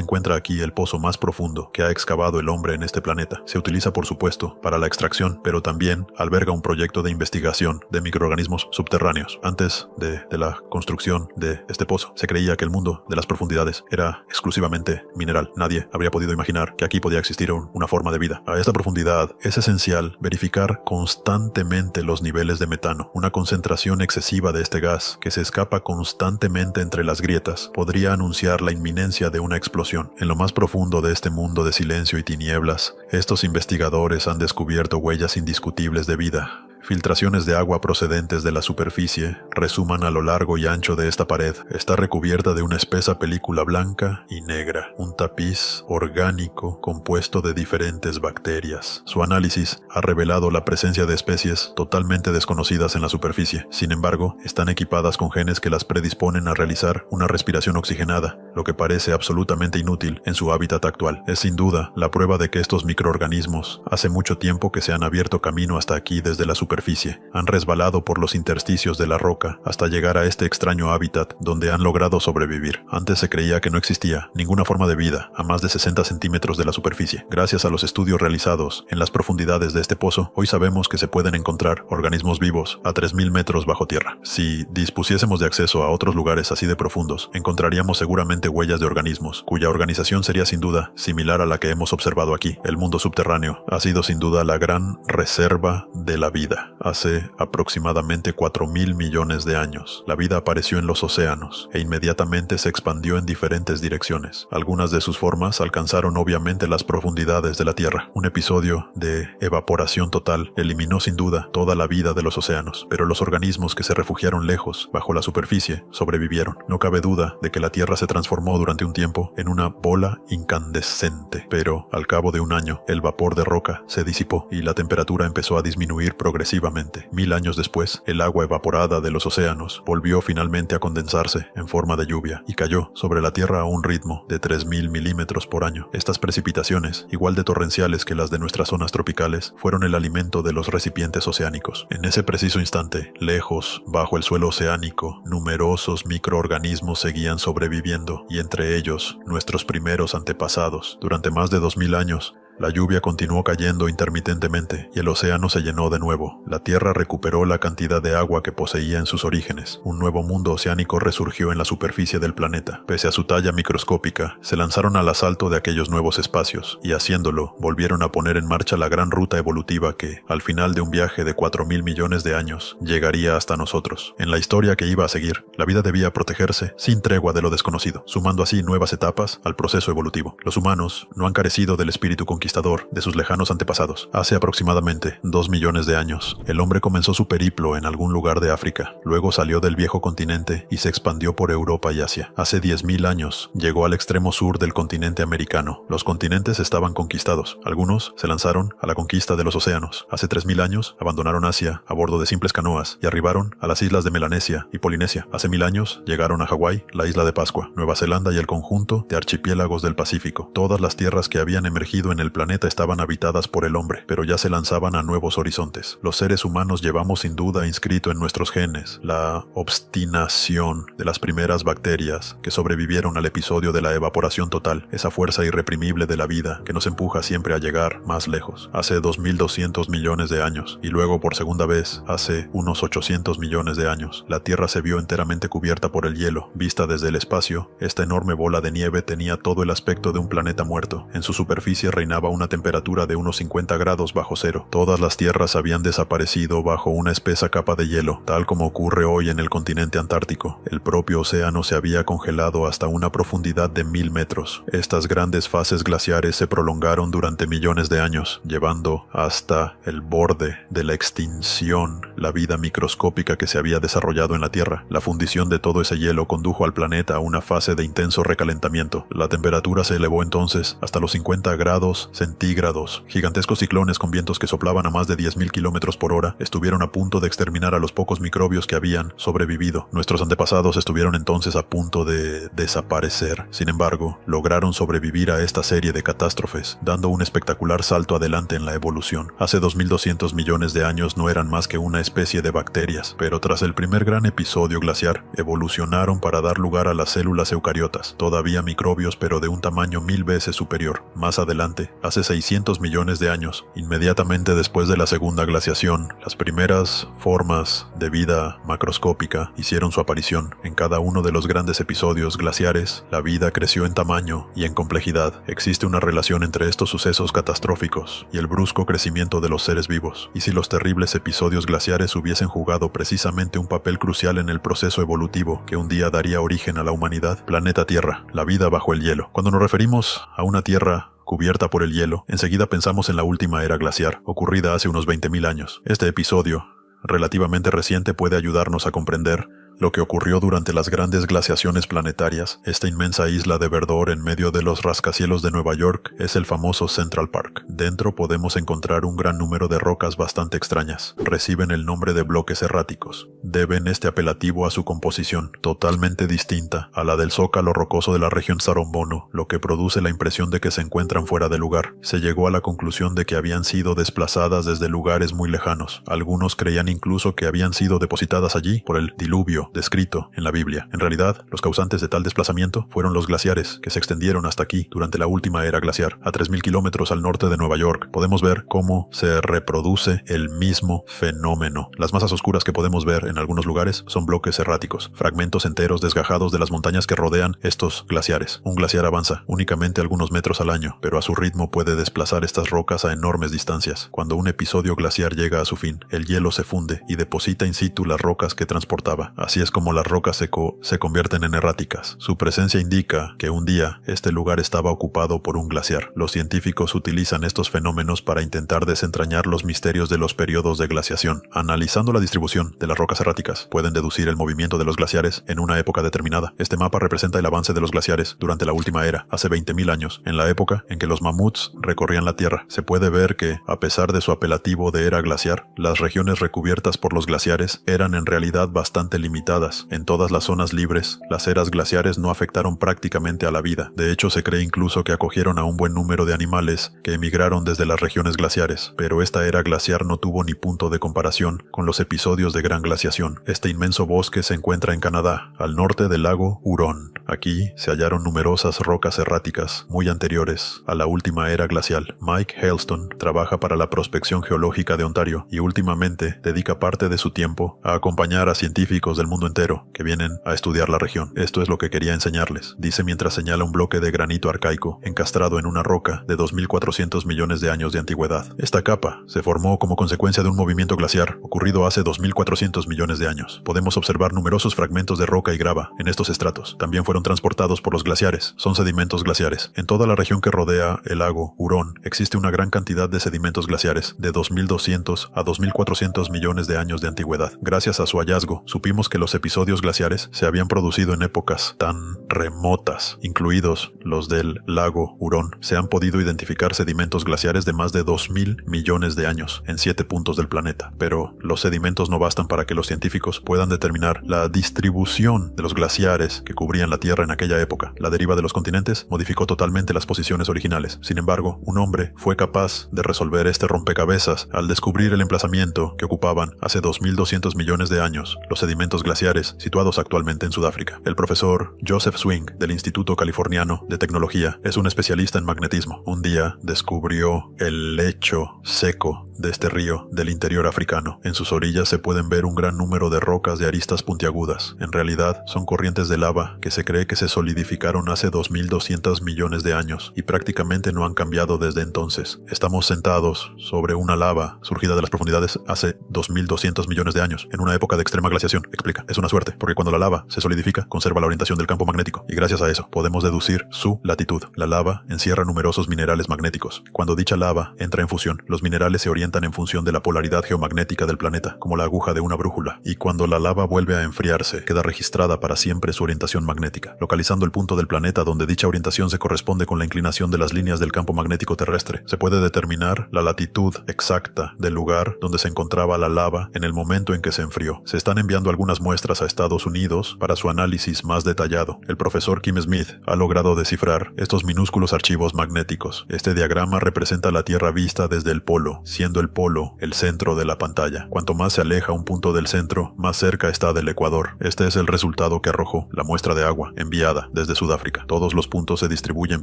encuentra aquí el pozo más profundo que ha excavado el hombre en este planeta. Se utiliza, por supuesto, para la extracción, pero también alberga un proyecto de investigación de microorganismos subterráneos. Antes de la construcción de este pozo, se creía que el mundo de las profundidades era exclusivamente mineral. Nadie habría podido imaginar que aquí podía existir una forma de vida. A esta profundidad es esencial verificar constantemente los niveles de metano. Una concentración excesiva de este gas que se escapa constantemente entre las grietas podría anunciar la inminencia de una explosión. En lo más profundo de este mundo de silencio y tinieblas, estos investigadores han descubierto huellas indiscutibles de vida. Filtraciones de agua procedentes de la superficie resuman a lo largo y ancho de esta pared. Está recubierta de una espesa película blanca y negra, un tapiz orgánico compuesto de diferentes bacterias. Su análisis ha revelado la presencia de especies totalmente desconocidas en la superficie. Sin embargo, están equipadas con genes que las predisponen a realizar una respiración oxigenada, lo que parece absolutamente inútil en su hábitat actual. Es sin duda la prueba de que estos microorganismos hace mucho tiempo que se han abierto camino hasta aquí desde la superficie, han resbalado por los intersticios de la roca hasta llegar a este extraño hábitat donde han logrado sobrevivir. Antes se creía que no existía ninguna forma de vida a más de 60 centímetros de la superficie. Gracias a los estudios realizados en las profundidades de este pozo, hoy sabemos que se pueden encontrar organismos vivos a 3000 metros bajo tierra. Si dispusiésemos de acceso a otros lugares así de profundos, encontraríamos seguramente huellas de organismos, cuya organización sería sin duda similar a la que hemos observado aquí. El mundo subterráneo ha sido sin duda la gran reserva de la vida. Hace aproximadamente 4.000 millones de años, la vida apareció en los océanos e inmediatamente se expandió en diferentes direcciones. Algunas de sus formas alcanzaron obviamente las profundidades de la Tierra. Un episodio de evaporación total eliminó sin duda toda la vida de los océanos, pero los organismos que se refugiaron lejos, bajo la superficie, sobrevivieron. No cabe duda de que la Tierra se transformó durante un tiempo en una bola incandescente, pero al cabo de un año, el vapor de roca se disipó y la temperatura empezó a disminuir progresivamente. 1000 años después, el agua evaporada de los océanos volvió finalmente a condensarse en forma de lluvia y cayó sobre la Tierra a un ritmo de 3000 milímetros por año. Estas precipitaciones, igual de torrenciales que las de nuestras zonas tropicales, fueron el alimento de los recipientes oceánicos. En ese preciso instante, lejos, bajo el suelo oceánico, numerosos microorganismos seguían sobreviviendo, y entre ellos, nuestros primeros antepasados. Durante más de 2000 años, la lluvia continuó cayendo intermitentemente y el océano se llenó de nuevo. La Tierra recuperó la cantidad de agua que poseía en sus orígenes. Un nuevo mundo oceánico resurgió en la superficie del planeta. Pese a su talla microscópica, se lanzaron al asalto de aquellos nuevos espacios y haciéndolo, volvieron a poner en marcha la gran ruta evolutiva que, al final de un viaje de 4.000 millones de años, llegaría hasta nosotros. En la historia que iba a seguir, la vida debía protegerse sin tregua de lo desconocido, sumando así nuevas etapas al proceso evolutivo. Los humanos no han carecido del espíritu conquistador de sus lejanos antepasados. Hace aproximadamente 2 millones de años, el hombre comenzó su periplo en algún lugar de África, luego salió del viejo continente y se expandió por Europa y Asia. Hace 10.000 años, llegó al extremo sur del continente americano. Los continentes estaban conquistados. Algunos se lanzaron a la conquista de los océanos. Hace 3.000 años, abandonaron Asia a bordo de simples canoas y arribaron a las islas de Melanesia y Polinesia. Hace 1000 años, llegaron a Hawái, la isla de Pascua, Nueva Zelanda y el conjunto de archipiélagos del Pacífico. Todas las tierras que habían emergido en el planeta estaban habitadas por el hombre, pero ya se lanzaban a nuevos horizontes. Los seres humanos llevamos sin duda inscrito en nuestros genes la obstinación de las primeras bacterias que sobrevivieron al episodio de la evaporación total, esa fuerza irreprimible de la vida que nos empuja siempre a llegar más lejos. Hace 2200 millones de años, y luego por segunda vez, hace unos 800 millones de años, la Tierra se vio enteramente cubierta por el hielo. Vista desde el espacio, esta enorme bola de nieve tenía todo el aspecto de un planeta muerto. En su superficie reinaba una temperatura de unos 50 grados bajo cero. Todas las tierras habían desaparecido bajo una espesa capa de hielo, tal como ocurre hoy en el continente antártico. El propio océano se había congelado hasta una profundidad de 1000 metros. Estas grandes fases glaciares se prolongaron durante millones de años, llevando hasta el borde de la extinción la vida microscópica que se había desarrollado en la Tierra. La fundición de todo ese hielo condujo al planeta a una fase de intenso recalentamiento. La temperatura se elevó entonces hasta los 50 grados centígrados. Gigantescos ciclones con vientos que soplaban a más de 10.000 kilómetros por hora estuvieron a punto de exterminar a los pocos microbios que habían sobrevivido. Nuestros antepasados estuvieron entonces a punto de desaparecer. Sin embargo, lograron sobrevivir a esta serie de catástrofes, dando un espectacular salto adelante en la evolución. Hace 2200 millones de años no eran más que una especie de bacterias, pero tras el primer gran episodio glaciar, evolucionaron para dar lugar a las células eucariotas, todavía microbios pero de un tamaño 1000 veces superior. Más adelante, hace 600 millones de años, inmediatamente después de la segunda glaciación, las primeras formas de vida macroscópica hicieron su aparición. En cada uno de los grandes episodios glaciares, la vida creció en tamaño y en complejidad. Existe una relación entre estos sucesos catastróficos y el brusco crecimiento de los seres vivos. Y si los terribles episodios glaciares hubiesen jugado precisamente un papel crucial en el proceso evolutivo que un día daría origen a la humanidad, planeta Tierra, la vida bajo el hielo. Cuando nos referimos a una Tierra cubierta por el hielo, enseguida pensamos en la última era glaciar, ocurrida hace unos 20.000 años. Este episodio, relativamente reciente, puede ayudarnos a comprender lo que ocurrió durante las grandes glaciaciones planetarias. Esta inmensa isla de verdor en medio de los rascacielos de Nueva York es el famoso Central Park. Dentro podemos encontrar un gran número de rocas bastante extrañas. Reciben el nombre de bloques erráticos. Deben este apelativo a su composición, totalmente distinta a la del zócalo rocoso de la región Sarombono, lo que produce la impresión de que se encuentran fuera de lugar. Se llegó a la conclusión de que habían sido desplazadas desde lugares muy lejanos. Algunos creían incluso que habían sido depositadas allí por el diluvio descrito en la Biblia. En realidad, los causantes de tal desplazamiento fueron los glaciares, que se extendieron hasta aquí durante la última era glaciar. A 3.000 kilómetros al norte de Nueva York, podemos ver cómo se reproduce el mismo fenómeno. Las masas oscuras que podemos ver en algunos lugares son bloques erráticos, fragmentos enteros desgajados de las montañas que rodean estos glaciares. Un glaciar avanza únicamente algunos metros al año, pero a su ritmo puede desplazar estas rocas a enormes distancias. Cuando un episodio glaciar llega a su fin, el hielo se funde y deposita in situ las rocas que transportaba. Así es como las rocas se convierten en erráticas. Su presencia indica que un día este lugar estaba ocupado por un glaciar. Los científicos utilizan estos fenómenos para intentar desentrañar los misterios de los periodos de glaciación. Analizando la distribución de las rocas erráticas, pueden deducir el movimiento de los glaciares en una época determinada. Este mapa representa el avance de los glaciares durante la última era, hace 20.000 años, en la época en que los mamuts recorrían la Tierra. Se puede ver que, a pesar de su apelativo de era glaciar, las regiones recubiertas por los glaciares eran en realidad bastante limitadas. En todas las zonas libres, las eras glaciares no afectaron prácticamente a la vida. De hecho, se cree incluso que acogieron a un buen número de animales que emigraron desde las regiones glaciares. Pero esta era glaciar no tuvo ni punto de comparación con los episodios de gran glaciación. Este inmenso bosque se encuentra en Canadá, al norte del lago Hurón. Aquí se hallaron numerosas rocas erráticas, muy anteriores a la última era glacial. Mike Hailstone trabaja para la Prospección Geológica de Ontario y últimamente dedica parte de su tiempo a acompañar a científicos del mundo entero que vienen a estudiar la región. Esto es lo que quería enseñarles, dice mientras señala un bloque de granito arcaico encastrado en una roca de 2.400 millones de años de antigüedad. Esta capa se formó como consecuencia de un movimiento glaciar ocurrido hace 2.400 millones de años. Podemos observar numerosos fragmentos de roca y grava en estos estratos. También fueron transportados por los glaciares. Son sedimentos glaciares. En toda la región que rodea el lago Hurón existe una gran cantidad de sedimentos glaciares de 2.200 a 2.400 millones de años de antigüedad. Gracias a su hallazgo, supimos que los episodios glaciares se habían producido en épocas tan remotas, incluidos los del lago Hurón. Se han podido identificar sedimentos glaciares de más de 2.000 millones de años en 7 puntos del planeta, pero los sedimentos no bastan para que los científicos puedan determinar la distribución de los glaciares que cubrían la Tierra en aquella época. La deriva de los continentes modificó totalmente las posiciones originales. Sin embargo, un hombre fue capaz de resolver este rompecabezas al descubrir el emplazamiento que ocupaban hace 2.200 millones de años los sedimentos glaciares situados actualmente en Sudáfrica. El profesor Joseph Swing del Instituto Californiano de Tecnología es un especialista en magnetismo. Un día descubrió el lecho seco de este río del interior africano. En sus orillas se pueden ver un gran número de rocas de aristas puntiagudas. En realidad, son corrientes de lava que se cree que se solidificaron hace 2.200 millones de años y prácticamente no han cambiado desde entonces. Estamos sentados sobre una lava surgida de las profundidades hace 2.200 millones de años, en una época de extrema glaciación, explica. Es una suerte, porque cuando la lava se solidifica, conserva la orientación del campo magnético, y gracias a eso podemos deducir su latitud. La lava encierra numerosos minerales magnéticos. Cuando dicha lava entra en fusión, los minerales se orientan en función de la polaridad geomagnética del planeta, como la aguja de una brújula, y cuando la lava vuelve a enfriarse, queda registrada para siempre su orientación magnética, localizando el punto del planeta donde dicha orientación se corresponde con la inclinación de las líneas del campo magnético terrestre. Se puede determinar la latitud exacta del lugar donde se encontraba la lava en el momento en que se enfrió. Se están enviando algunas muestras a Estados Unidos para su análisis más detallado. El profesor Kim Smith ha logrado descifrar estos minúsculos archivos magnéticos. Este diagrama representa la Tierra vista desde el polo, siendo el polo el centro de la pantalla. Cuanto más se aleja un punto del centro, más cerca está del ecuador. Este es el resultado que arrojó la muestra de agua enviada desde Sudáfrica. Todos los puntos se distribuyen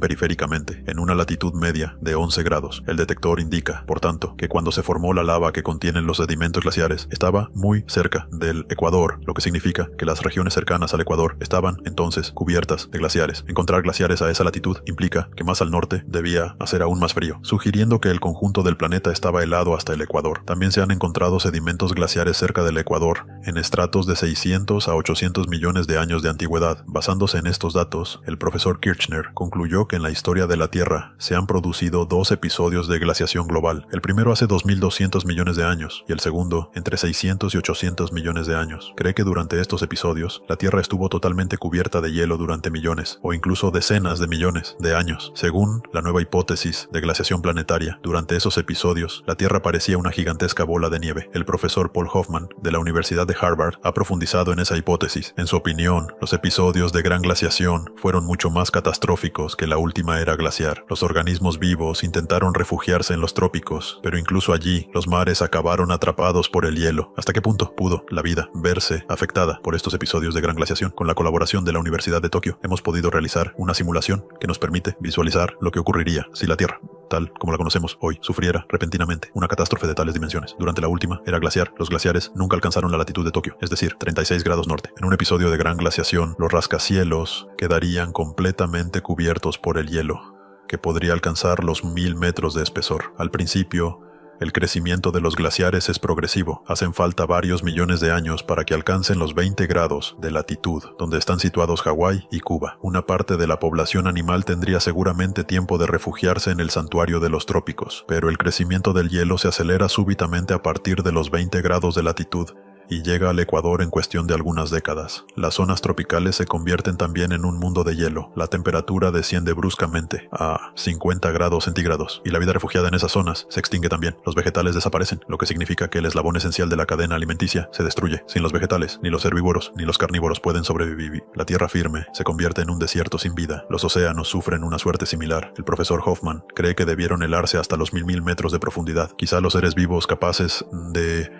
periféricamente, en una latitud media de 11 grados. El detector indica, por tanto, que cuando se formó la lava que contienen los sedimentos glaciares, estaba muy cerca del ecuador, lo que significa que las regiones cercanas al ecuador estaban entonces cubiertas de glaciares. Encontrar glaciares a esa latitud implica que más al norte debía hacer aún más frío, sugiriendo que el conjunto del planeta estaba helado hasta el ecuador. También se han encontrado sedimentos glaciares cerca del ecuador Ecuador, en estratos de 600 a 800 millones de años de antigüedad. Basándose en estos datos, el profesor Kirchner concluyó que en la historia de la Tierra se han producido 2 episodios de glaciación global. El primero hace 2.200 millones de años y el segundo entre 600 y 800 millones de años. Cree que durante estos episodios, la Tierra estuvo totalmente cubierta de hielo durante millones o incluso decenas de millones de años. Según la nueva hipótesis de glaciación planetaria, durante esos episodios, la Tierra parecía una gigantesca bola de nieve. El profesor Paul Hoffman, de la Universidad de Harvard, ha profundizado en esa hipótesis. En su opinión, los episodios de gran glaciación fueron mucho más catastróficos que la última era glaciar. Los organismos vivos intentaron refugiarse en los trópicos, pero incluso allí, los mares acabaron atrapados por el hielo. ¿Hasta qué punto pudo la vida verse afectada por estos episodios de gran glaciación? Con la colaboración de la Universidad de Tokio, hemos podido realizar una simulación que nos permite visualizar lo que ocurriría si la Tierra, tal como la conocemos hoy, sufriera repentinamente una catástrofe de tales dimensiones. Durante la última era glaciar, los glaciares nunca alcanzaron la latitud de Tokio, es decir, 36 grados norte. En un episodio de gran glaciación, los rascacielos quedarían completamente cubiertos por el hielo, que podría alcanzar los 1000 metros de espesor. Al principio, el crecimiento de los glaciares es progresivo. Hacen falta varios millones de años para que alcancen los 20 grados de latitud, donde están situados Hawái y Cuba. Una parte de la población animal tendría seguramente tiempo de refugiarse en el santuario de los trópicos, pero el crecimiento del hielo se acelera súbitamente a partir de los 20 grados de latitud y llega al Ecuador en cuestión de algunas décadas. Las zonas tropicales se convierten también en un mundo de hielo. La temperatura desciende bruscamente a 50 grados centígrados y la vida refugiada en esas zonas se extingue también. Los vegetales desaparecen, lo que significa que el eslabón esencial de la cadena alimenticia se destruye. Sin los vegetales, ni los herbívoros ni los carnívoros pueden sobrevivir. La tierra firme se convierte en un desierto sin vida. Los océanos sufren una suerte similar. El profesor Hoffman cree que debieron helarse hasta los 1000 metros de profundidad. Quizá los seres vivos capaces de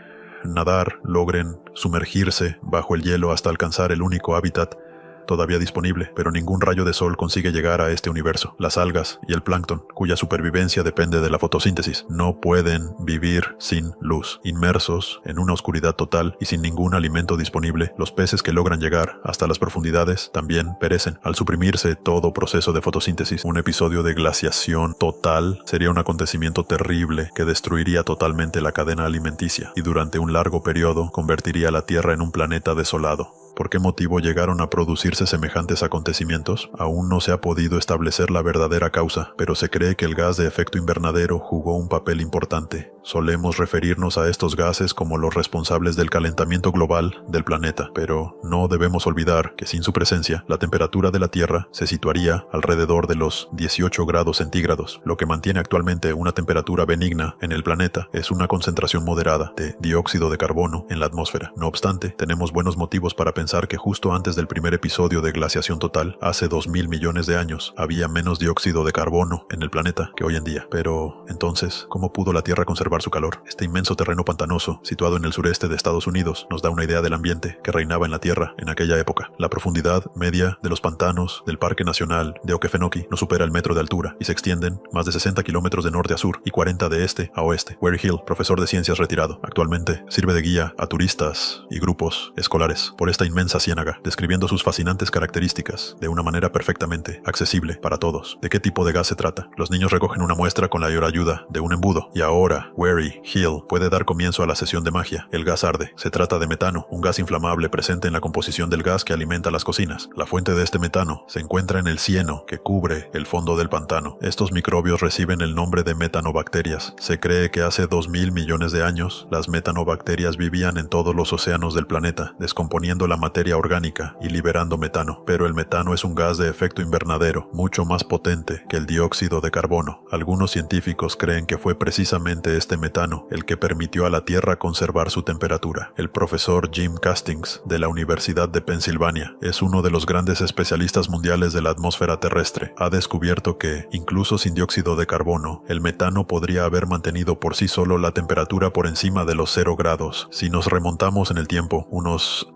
nadar logren sumergirse bajo el hielo hasta alcanzar el único hábitat todavía disponible, pero ningún rayo de sol consigue llegar a este universo. Las algas y el plancton, cuya supervivencia depende de la fotosíntesis, no pueden vivir sin luz. Inmersos en una oscuridad total y sin ningún alimento disponible, los peces que logran llegar hasta las profundidades también perecen. Al suprimirse todo proceso de fotosíntesis, un episodio de glaciación total sería un acontecimiento terrible que destruiría totalmente la cadena alimenticia y durante un largo periodo convertiría a la Tierra en un planeta desolado. ¿Por qué motivo llegaron a producirse semejantes acontecimientos? Aún no se ha podido establecer la verdadera causa, pero se cree que el gas de efecto invernadero jugó un papel importante. Solemos referirnos a estos gases como los responsables del calentamiento global del planeta, pero no debemos olvidar que sin su presencia, la temperatura de la Tierra se situaría alrededor de los 18 grados centígrados. Lo que mantiene actualmente una temperatura benigna en el planeta es una concentración moderada de dióxido de carbono en la atmósfera. No obstante, tenemos buenos motivos para pensar que justo antes del primer episodio de glaciación total, hace 2000 millones de años, había menos dióxido de carbono en el planeta que hoy en día. Pero, entonces, ¿cómo pudo la Tierra conservar su calor? Este inmenso terreno pantanoso, situado en el sureste de Estados Unidos, nos da una idea del ambiente que reinaba en la Tierra en aquella época. La profundidad media de los pantanos del Parque Nacional de Okefenokee no supera el metro de altura y se extienden más de 60 kilómetros de norte a sur y 40 de este a oeste. Wary Hill, profesor de ciencias retirado, actualmente sirve de guía a turistas y grupos escolares por esta inmensa ciénaga, describiendo sus fascinantes características de una manera perfectamente accesible para todos. ¿De qué tipo de gas se trata? Los niños recogen una muestra con la ayuda de un embudo y ahora Wary Hill puede dar comienzo a la sesión de magia. El gas arde. Se trata de metano, un gas inflamable presente en la composición del gas que alimenta las cocinas. La fuente de este metano se encuentra en el cieno que cubre el fondo del pantano. Estos microbios reciben el nombre de metanobacterias. Se cree que hace 2000 millones de años las metanobacterias vivían en todos los océanos del planeta, descomponiendo la materia orgánica y liberando metano, pero el metano es un gas de efecto invernadero mucho más potente que el dióxido de carbono. Algunos científicos creen que fue precisamente este metano el que permitió a la Tierra conservar su temperatura. El profesor Jim Castings de la Universidad de Pensilvania es uno de los grandes especialistas mundiales de la atmósfera terrestre. Ha descubierto que, incluso sin dióxido de carbono, el metano podría haber mantenido por sí solo la temperatura por encima de los 0 grados. Si nos remontamos en el tiempo unos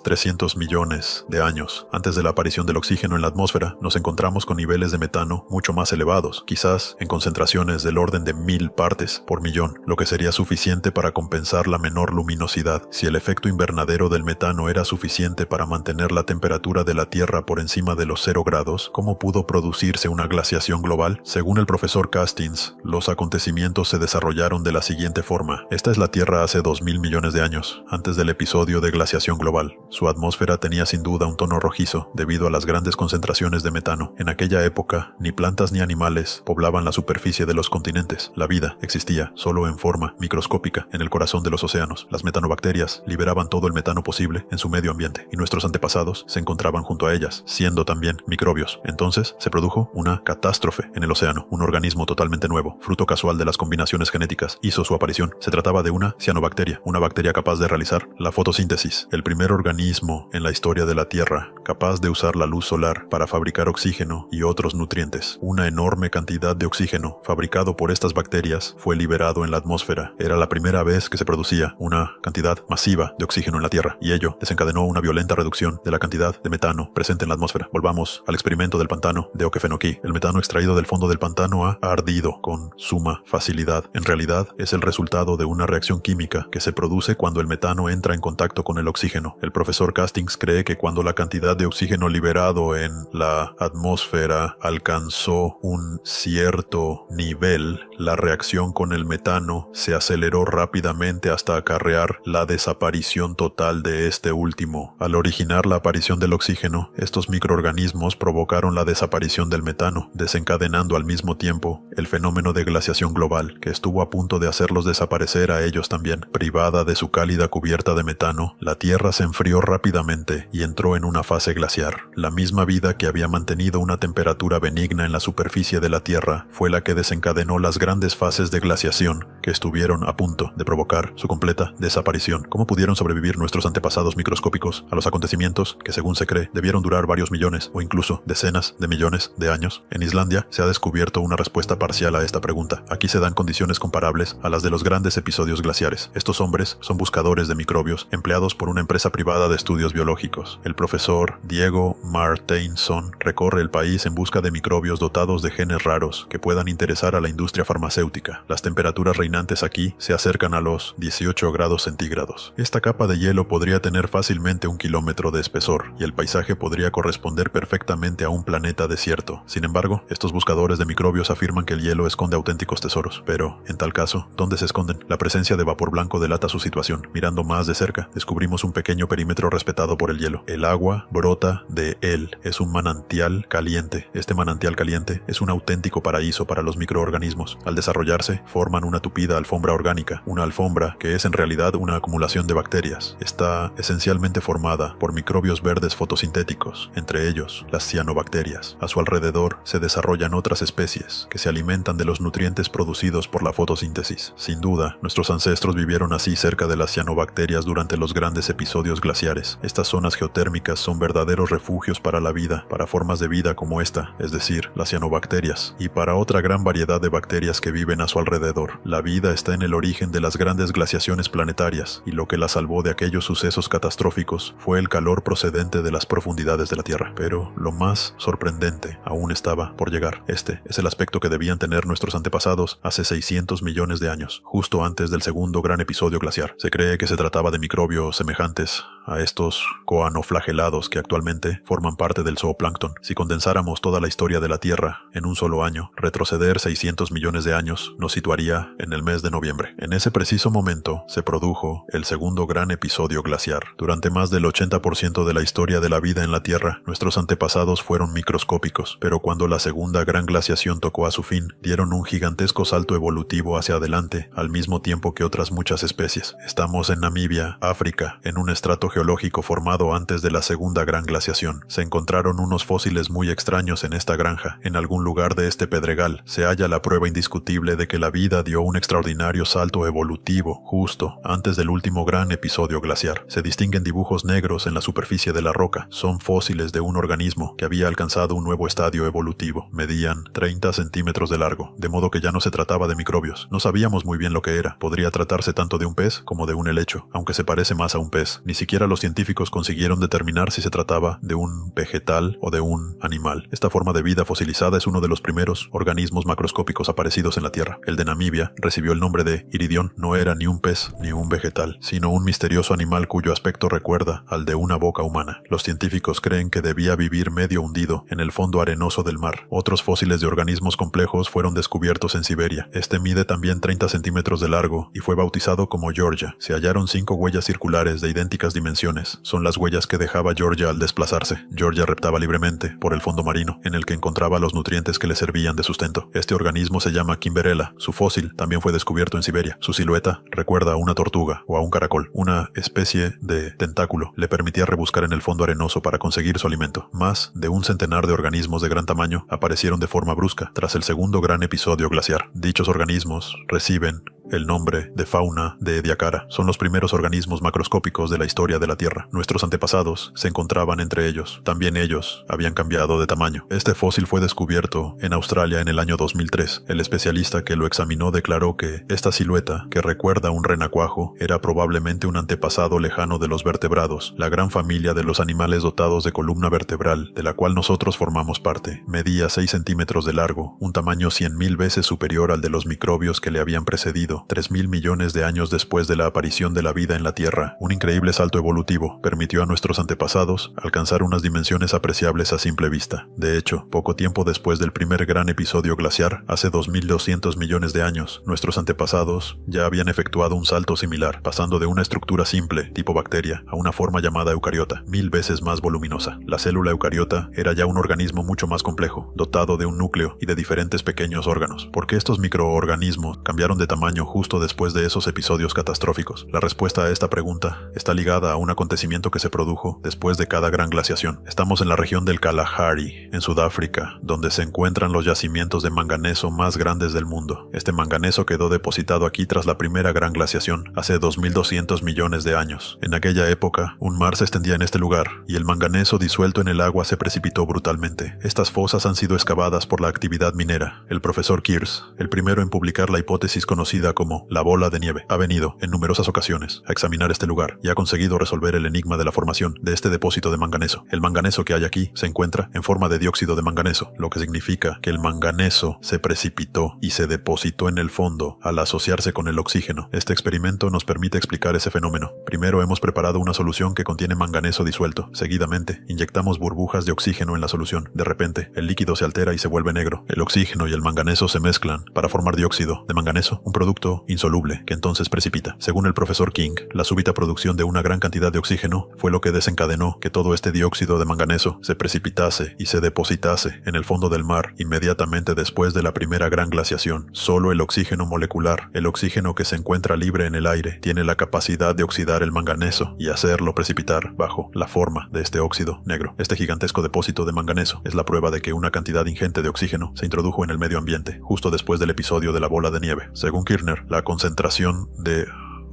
300 millones de años antes de la aparición del oxígeno en la atmósfera, nos encontramos con niveles de metano mucho más elevados, quizás en concentraciones del orden de 1000 partes por millón, lo que sería suficiente para compensar la menor luminosidad. Si el efecto invernadero del metano era suficiente para mantener la temperatura de la Tierra por encima de los 0 grados, ¿cómo pudo producirse una glaciación global? Según el profesor Castings, los acontecimientos se desarrollaron de la siguiente forma. Esta es la Tierra hace 2000 millones de años, antes del episodio de glaciación global. Su atmósfera tenía sin duda un tono rojizo debido a las grandes concentraciones de metano. En aquella época, ni plantas ni animales poblaban la superficie de los continentes. La vida existía solo en forma microscópica en el corazón de los océanos. Las metanobacterias liberaban todo el metano posible en su medio ambiente y nuestros antepasados se encontraban junto a ellas, siendo también microbios. Entonces se produjo una catástrofe en el océano. Un organismo totalmente nuevo, fruto casual de las combinaciones genéticas, hizo su aparición. Se trataba de una cianobacteria, una bacteria capaz de realizar la fotosíntesis, el primer organismo en la historia de la Tierra capaz de usar la luz solar para fabricar oxígeno y otros nutrientes. Una enorme cantidad de oxígeno fabricado por estas bacterias fue liberado en la atmósfera. Era la primera vez que se producía una cantidad masiva de oxígeno en la Tierra, y ello desencadenó una violenta reducción de la cantidad de metano presente en la atmósfera. Volvamos al experimento del pantano de Okefenokee. El metano extraído del fondo del pantano ha ardido con suma facilidad. En realidad, es el resultado de una reacción química que se produce cuando el metano entra en contacto con el oxígeno. El profesor Castings cree que cuando la cantidad de oxígeno liberado en la atmósfera alcanzó un cierto nivel, la reacción con el metano se aceleró rápidamente hasta acarrear la desaparición total de este último. Al originar la aparición del oxígeno, estos microorganismos provocaron la desaparición del metano, desencadenando al mismo tiempo el fenómeno de glaciación global, que estuvo a punto de hacerlos desaparecer a ellos también. Privada de su cálida cubierta de metano, la Tierra se enfrió rápidamente y entró en una fase glaciar. La misma vida que había mantenido una temperatura benigna en la superficie de la Tierra fue la que desencadenó las grandes fases de glaciación que estuvieron a punto de provocar su completa desaparición. ¿Cómo pudieron sobrevivir nuestros antepasados microscópicos a los acontecimientos que, según se cree, debieron durar varios millones o incluso decenas de millones de años? En Islandia se ha descubierto una respuesta parcial a esta pregunta. Aquí se dan condiciones comparables a las de los grandes episodios glaciares. Estos hombres son buscadores de microbios empleados por una empresa privada de estudios biológicos. El profesor Diego Marteinsson recorre el país en busca de microbios dotados de genes raros que puedan interesar a la industria farmacéutica. Las temperaturas reinantes aquí se acercan a los 18 grados centígrados. Esta capa de hielo podría tener fácilmente 1 kilómetro de espesor y el paisaje podría corresponder perfectamente a un planeta desierto. Sin embargo, estos buscadores de microbios afirman que el hielo esconde auténticos tesoros. Pero, en tal caso, ¿dónde se esconden? La presencia de vapor blanco delata su situación. Mirando más de cerca, descubrimos un pequeño perímetro respetado por el hielo. El agua brota de él. Es un manantial caliente. Este manantial caliente es un auténtico paraíso para los microorganismos. Al desarrollarse, forman una tupida alfombra orgánica. Una alfombra que es en realidad una acumulación de bacterias. Está esencialmente formada por microbios verdes fotosintéticos, entre ellos las cianobacterias. A su alrededor se desarrollan otras especies que se alimentan de los nutrientes producidos por la fotosíntesis. Sin duda, nuestros ancestros vivieron así cerca de las cianobacterias durante los grandes episodios glaciares. Estas zonas geotérmicas son verdaderos refugios para la vida, para formas de vida como esta, es decir, las cianobacterias, y para otra gran variedad de bacterias que viven a su alrededor. La vida está en el origen de las grandes glaciaciones planetarias, y lo que la salvó de aquellos sucesos catastróficos fue el calor procedente de las profundidades de la Tierra. Pero lo más sorprendente aún estaba por llegar. Este es el aspecto que debían tener nuestros antepasados hace 600 millones de años, justo antes del segundo gran episodio glaciar. Se cree que se trataba de microbios semejantes a estos coanoflagelados que actualmente forman parte del zooplancton. Si condensáramos toda la historia de la Tierra en un solo año, retroceder 600 millones de años nos situaría en el mes de noviembre. En ese preciso momento se produjo el segundo gran episodio glaciar. Durante más del 80% de la historia de la vida en la Tierra, nuestros antepasados fueron microscópicos, pero cuando la segunda gran glaciación tocó a su fin, dieron un gigantesco salto evolutivo hacia adelante, al mismo tiempo que otras muchas especies. Estamos en Namibia, África, en un estrato geológico formado antes de la segunda gran glaciación. Se encontraron unos fósiles muy extraños en esta granja. En algún lugar de este pedregal se halla la prueba indiscutible de que la vida dio un extraordinario salto evolutivo justo antes del último gran episodio glaciar. Se distinguen dibujos negros en la superficie de la roca. Son fósiles de un organismo que había alcanzado un nuevo estadio evolutivo. Medían 30 centímetros de largo, de modo que ya no se trataba de microbios. No sabíamos muy bien lo que era. Podría tratarse tanto de un pez como de un helecho, aunque se parece más a un pez. Ni siquiera los los científicos consiguieron determinar si se trataba de un vegetal o de un animal. Esta forma de vida fosilizada es uno de los primeros organismos macroscópicos aparecidos en la Tierra. El de Namibia recibió el nombre de iridión. No era ni un pez ni un vegetal, sino un misterioso animal cuyo aspecto recuerda al de una boca humana. Los científicos creen que debía vivir medio hundido en el fondo arenoso del mar. Otros fósiles de organismos complejos fueron descubiertos en Siberia. Este mide también 30 centímetros de largo y fue bautizado como Georgia. Se hallaron 5 huellas circulares de idénticas dimensiones. Son las huellas que dejaba Georgia al desplazarse. Georgia reptaba libremente por el fondo marino, en el que encontraba los nutrientes que le servían de sustento. Este organismo se llama Kimberella. Su fósil también fue descubierto en Siberia. Su silueta recuerda a una tortuga o a un caracol. Una especie de tentáculo le permitía rebuscar en el fondo arenoso para conseguir su alimento. Más de un centenar de organismos de gran tamaño aparecieron de forma brusca tras el segundo gran episodio glaciar. Dichos organismos reciben el nombre de fauna de Ediacara. Son los primeros organismos macroscópicos de la historia de la Tierra. Nuestros antepasados se encontraban entre ellos. También ellos habían cambiado de tamaño. Este fósil fue descubierto en Australia en el año 2003. El especialista que lo examinó declaró que esta silueta, que recuerda a un renacuajo, era probablemente un antepasado lejano de los vertebrados, la gran familia de los animales dotados de columna vertebral, de la cual nosotros formamos parte. Medía 6 centímetros de largo, un tamaño 100.000 veces superior al de los microbios que le habían precedido. 3.000 millones de años después de la aparición de la vida en la Tierra, un increíble salto evolutivo permitió a nuestros antepasados alcanzar unas dimensiones apreciables a simple vista. De hecho, poco tiempo después del primer gran episodio glaciar, hace 2.200 millones de años, nuestros antepasados ya habían efectuado un salto similar, pasando de una estructura simple, tipo bacteria, a una forma llamada eucariota, 1000 veces más voluminosa. La célula eucariota era ya un organismo mucho más complejo, dotado de un núcleo y de diferentes pequeños órganos. ¿Por qué estos microorganismos cambiaron de tamaño justo después de esos episodios catastróficos? La respuesta a esta pregunta está ligada a un acontecimiento que se produjo después de cada gran glaciación. Estamos en la región del Kalahari, en Sudáfrica, donde se encuentran los yacimientos de manganeso más grandes del mundo. Este manganeso quedó depositado aquí tras la primera gran glaciación, hace 2.200 millones de años. En aquella época, un mar se extendía en este lugar, y el manganeso disuelto en el agua se precipitó brutalmente. Estas fosas han sido excavadas por la actividad minera. El profesor Kears, el primero en publicar la hipótesis conocida como la bola de nieve, ha venido en numerosas ocasiones a examinar este lugar y ha conseguido resolver el enigma de la formación de este depósito de manganeso. El manganeso que hay aquí se encuentra en forma de dióxido de manganeso, lo que significa que el manganeso se precipitó y se depositó en el fondo al asociarse con el oxígeno. Este experimento nos permite explicar ese fenómeno. Primero hemos preparado una solución que contiene manganeso disuelto. Seguidamente, inyectamos burbujas de oxígeno en la solución. De repente, el líquido se altera y se vuelve negro. El oxígeno y el manganeso se mezclan para formar dióxido de manganeso, un producto insoluble que entonces precipita. Según el profesor King, la súbita producción de una gran cantidad de oxígeno fue lo que desencadenó que todo este dióxido de manganeso se precipitase y se depositase en el fondo del mar inmediatamente después de la primera gran glaciación. Solo el oxígeno molecular, el oxígeno que se encuentra libre en el aire, tiene la capacidad de oxidar el manganeso y hacerlo precipitar bajo la forma de este óxido negro. Este gigantesco depósito de manganeso es la prueba de que una cantidad ingente de oxígeno se introdujo en el medio ambiente justo después del episodio de la bola de nieve. Según Kirner, la concentración de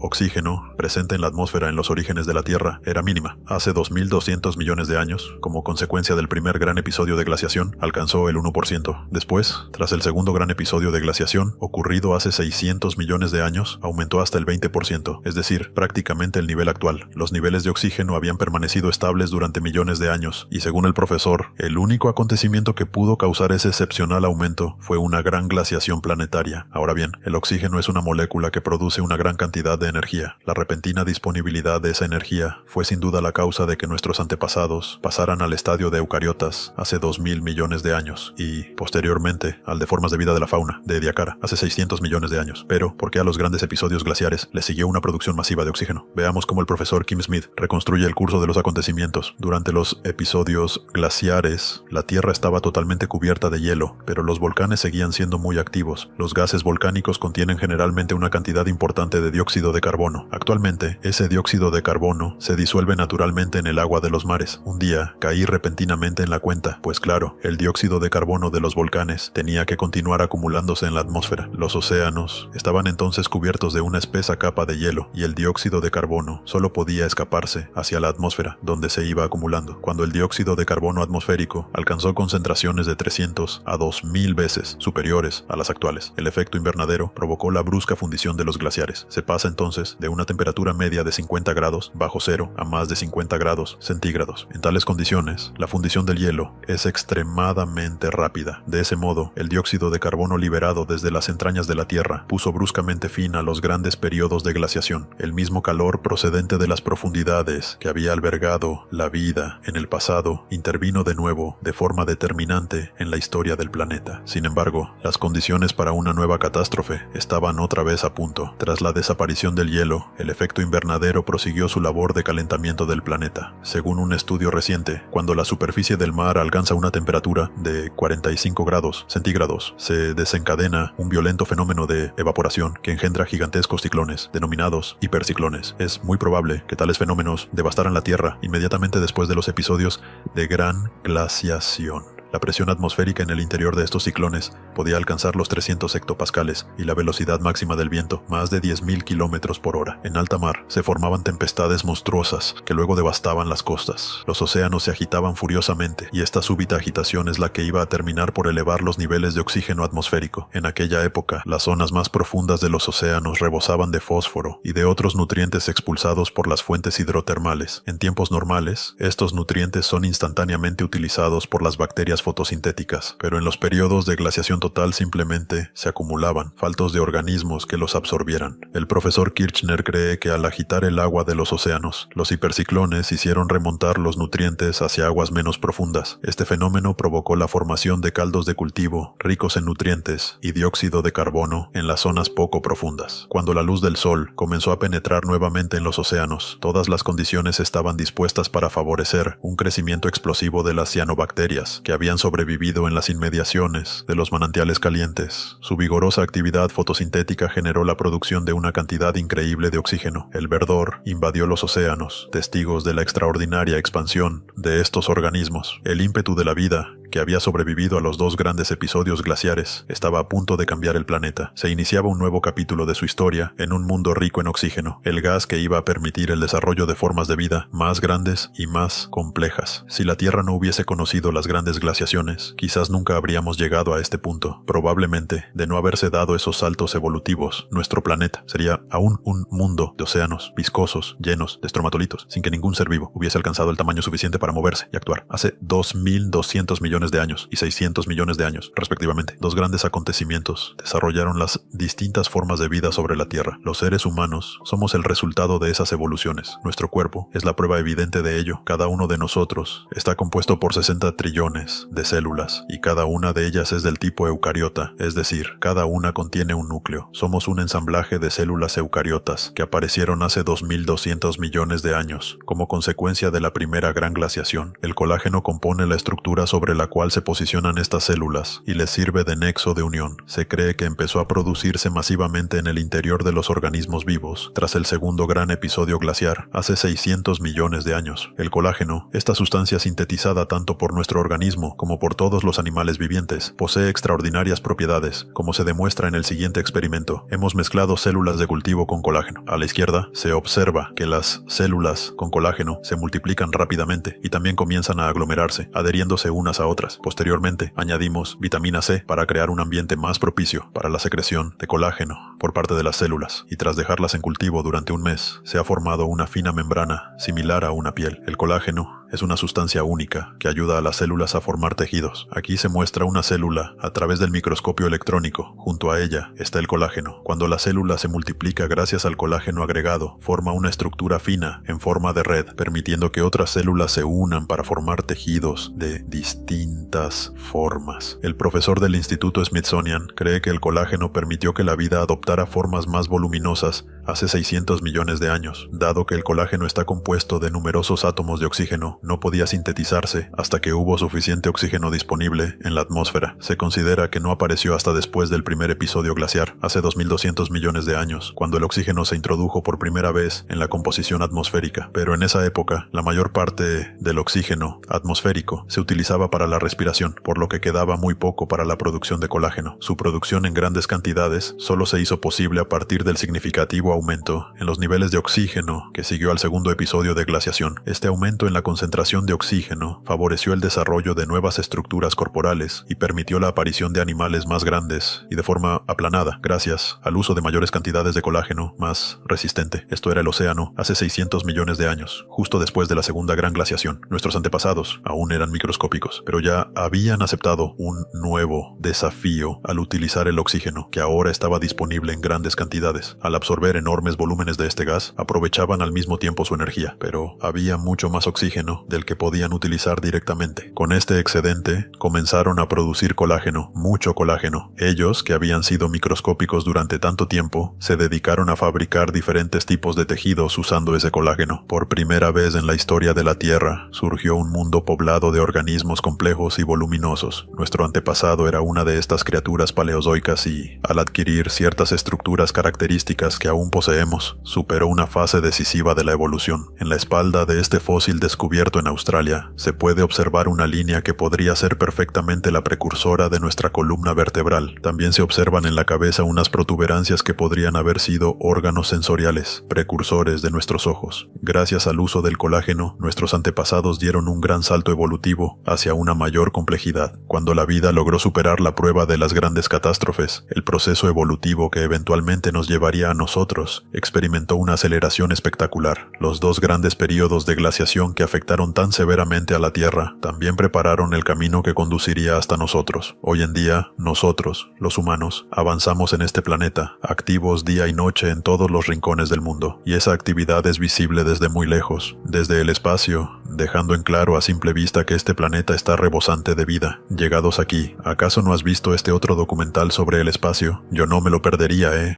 oxígeno presente en la atmósfera en los orígenes de la Tierra era mínima. Hace 2.200 millones de años, como consecuencia del primer gran episodio de glaciación, alcanzó el 1%. Después, tras el segundo gran episodio de glaciación, ocurrido hace 600 millones de años, aumentó hasta el 20%, es decir, prácticamente el nivel actual. Los niveles de oxígeno habían permanecido estables durante millones de años, y según el profesor, el único acontecimiento que pudo causar ese excepcional aumento fue una gran glaciación planetaria. Ahora bien, el oxígeno es una molécula que produce una gran cantidad de energía. La repentina disponibilidad de esa energía fue sin duda la causa de que nuestros antepasados pasaran al estadio de eucariotas hace 2.000 millones de años y, posteriormente, al de formas de vida de la fauna de Ediacara hace 600 millones de años. Pero, ¿por qué a los grandes episodios glaciares le siguió una producción masiva de oxígeno? Veamos cómo el profesor Kim Smith reconstruye el curso de los acontecimientos. Durante los episodios glaciares, la Tierra estaba totalmente cubierta de hielo, pero los volcanes seguían siendo muy activos. Los gases volcánicos contienen generalmente una cantidad importante de dióxido de carbono. Actualmente, ese dióxido de carbono se disuelve naturalmente en el agua de los mares. Un día, caí repentinamente en la cuenta, pues claro, el dióxido de carbono de los volcanes tenía que continuar acumulándose en la atmósfera. Los océanos estaban entonces cubiertos de una espesa capa de hielo, y el dióxido de carbono solo podía escaparse hacia la atmósfera, donde se iba acumulando. Cuando el dióxido de carbono atmosférico alcanzó concentraciones de 300 a 2000 veces superiores a las actuales, el efecto invernadero provocó la brusca fundición de los glaciares. Se pasa entonces entonces de una temperatura media de 50 grados bajo cero a más de 50 grados centígrados. En tales condiciones, la fundición del hielo es extremadamente rápida. De ese modo, el dióxido de carbono liberado desde las entrañas de la Tierra puso bruscamente fin a los grandes periodos de glaciación. El mismo calor procedente de las profundidades que había albergado la vida en el pasado intervino de nuevo de forma determinante en la historia del planeta. Sin embargo, las condiciones para una nueva catástrofe estaban otra vez a punto. Tras la desaparición del hielo, el efecto invernadero prosiguió su labor de calentamiento del planeta. Según un estudio reciente, cuando la superficie del mar alcanza una temperatura de 45 grados centígrados, se desencadena un violento fenómeno de evaporación que engendra gigantescos ciclones, denominados hiperciclones. Es muy probable que tales fenómenos devastaran la Tierra inmediatamente después de los episodios de gran glaciación. La presión atmosférica en el interior de estos ciclones podía alcanzar los 300 hectopascales y la velocidad máxima del viento, más de 10.000 kilómetros por hora. En alta mar se formaban tempestades monstruosas que luego devastaban las costas. Los océanos se agitaban furiosamente y esta súbita agitación es la que iba a terminar por elevar los niveles de oxígeno atmosférico. En aquella época, las zonas más profundas de los océanos rebosaban de fósforo y de otros nutrientes expulsados por las fuentes hidrotermales. En tiempos normales, estos nutrientes son instantáneamente utilizados por las bacterias fotosintéticas, pero en los periodos de glaciación total simplemente se acumulaban, faltos de organismos que los absorbieran. El profesor Kirchner cree que al agitar el agua de los océanos, los hiperciclones hicieron remontar los nutrientes hacia aguas menos profundas. Este fenómeno provocó la formación de caldos de cultivo ricos en nutrientes y dióxido de carbono en las zonas poco profundas. Cuando la luz del sol comenzó a penetrar nuevamente en los océanos, todas las condiciones estaban dispuestas para favorecer un crecimiento explosivo de las cianobacterias que habían sobrevivido en las inmediaciones de los manantiales calientes. Su vigorosa actividad fotosintética generó la producción de una cantidad increíble de oxígeno. El verdor invadió los océanos, testigos de la extraordinaria expansión de estos organismos. El ímpetu de la vida, que había sobrevivido a los dos grandes episodios glaciares, estaba a punto de cambiar el planeta. Se iniciaba un nuevo capítulo de su historia en un mundo rico en oxígeno, el gas que iba a permitir el desarrollo de formas de vida más grandes y más complejas. Si la Tierra no hubiese conocido las grandes glaciaciones, quizás nunca habríamos llegado a este punto. Probablemente, de no haberse dado esos saltos evolutivos, nuestro planeta sería aún un mundo de océanos viscosos, llenos de estromatolitos, sin que ningún ser vivo hubiese alcanzado el tamaño suficiente para moverse y actuar. Hace 2.200 millones de años y 600 millones de años, respectivamente. Dos grandes acontecimientos desarrollaron las distintas formas de vida sobre la Tierra. Los seres humanos somos el resultado de esas evoluciones. Nuestro cuerpo es la prueba evidente de ello. Cada uno de nosotros está compuesto por 60 trillones de células y cada una de ellas es del tipo eucariota, es decir, cada una contiene un núcleo. Somos un ensamblaje de células eucariotas que aparecieron hace 2.200 millones de años como consecuencia de la primera gran glaciación. El colágeno compone la estructura sobre la cual se posicionan estas células y les sirve de nexo de unión. Se cree que empezó a producirse masivamente en el interior de los organismos vivos tras el segundo gran episodio glaciar, hace 600 millones de años. El colágeno, esta sustancia sintetizada tanto por nuestro organismo como por todos los animales vivientes, posee extraordinarias propiedades, como se demuestra en el siguiente experimento. Hemos mezclado células de cultivo con colágeno. A la izquierda se observa que las células con colágeno se multiplican rápidamente y también comienzan a aglomerarse, adheriéndose unas a otras. Posteriormente, añadimos vitamina C para crear un ambiente más propicio para la secreción de colágeno por parte de las células, y tras dejarlas en cultivo durante un mes, se ha formado una fina membrana similar a una piel. El colágeno es una sustancia única que ayuda a las células a formar tejidos. Aquí se muestra una célula a través del microscopio electrónico. Junto a ella está el colágeno. Cuando la célula se multiplica gracias al colágeno agregado, forma una estructura fina en forma de red, permitiendo que otras células se unan para formar tejidos de distintas formas. El profesor del Instituto Smithsonian cree que el colágeno permitió que la vida adoptara formas más voluminosas hace 600 millones de años. Dado que el colágeno está compuesto de numerosos átomos de oxígeno, no podía sintetizarse hasta que hubo suficiente oxígeno disponible en la atmósfera. Se considera que no apareció hasta después del primer episodio glaciar, hace 2.200 millones de años, cuando el oxígeno se introdujo por primera vez en la composición atmosférica. Pero en esa época, la mayor parte del oxígeno atmosférico se utilizaba para la respiración, por lo que quedaba muy poco para la producción de colágeno. Su producción en grandes cantidades solo se hizo posible a partir del significativo aumento en los niveles de oxígeno que siguió al segundo episodio de glaciación. Este aumento en la concentración de oxígeno favoreció el desarrollo de nuevas estructuras corporales y permitió la aparición de animales más grandes y de forma aplanada, gracias al uso de mayores cantidades de colágeno más resistente. Esto era el océano hace 600 millones de años, justo después de la segunda gran glaciación. Nuestros antepasados aún eran microscópicos, pero ya habían aceptado un nuevo desafío al utilizar el oxígeno, que ahora estaba disponible en grandes cantidades. Al absorber enormes volúmenes de este gas, aprovechaban al mismo tiempo su energía, pero había mucho más oxígeno del que podían utilizar directamente. Con este excedente, comenzaron a producir colágeno, mucho colágeno. Ellos, que habían sido microscópicos durante tanto tiempo, se dedicaron a fabricar diferentes tipos de tejidos usando ese colágeno. Por primera vez en la historia de la Tierra, surgió un mundo poblado de organismos complejos y voluminosos. Nuestro antepasado era una de estas criaturas paleozoicas y, al adquirir ciertas estructuras características que aún poseemos, superó una fase decisiva de la evolución. En la espalda de este fósil descubierto en Australia, se puede observar una línea que podría ser perfectamente la precursora de nuestra columna vertebral. También se observan en la cabeza unas protuberancias que podrían haber sido órganos sensoriales, precursores de nuestros ojos. Gracias al uso del colágeno, nuestros antepasados dieron un gran salto evolutivo hacia una mayor complejidad. Cuando la vida logró superar la prueba de las grandes catástrofes, el proceso evolutivo que eventualmente nos llevaría a nosotros experimentó una aceleración espectacular. Los dos grandes períodos de glaciación que afectaron tan severamente a la Tierra también prepararon el camino que conduciría hasta nosotros. Hoy en día, nosotros, los humanos, avanzamos en este planeta, activos día y noche en todos los rincones del mundo, y esa actividad es visible desde muy lejos, desde el espacio, dejando en claro a simple vista que este planeta está rebosante de vida. Llegados aquí, ¿acaso no has visto este otro documental sobre el espacio? Yo no me lo perdería,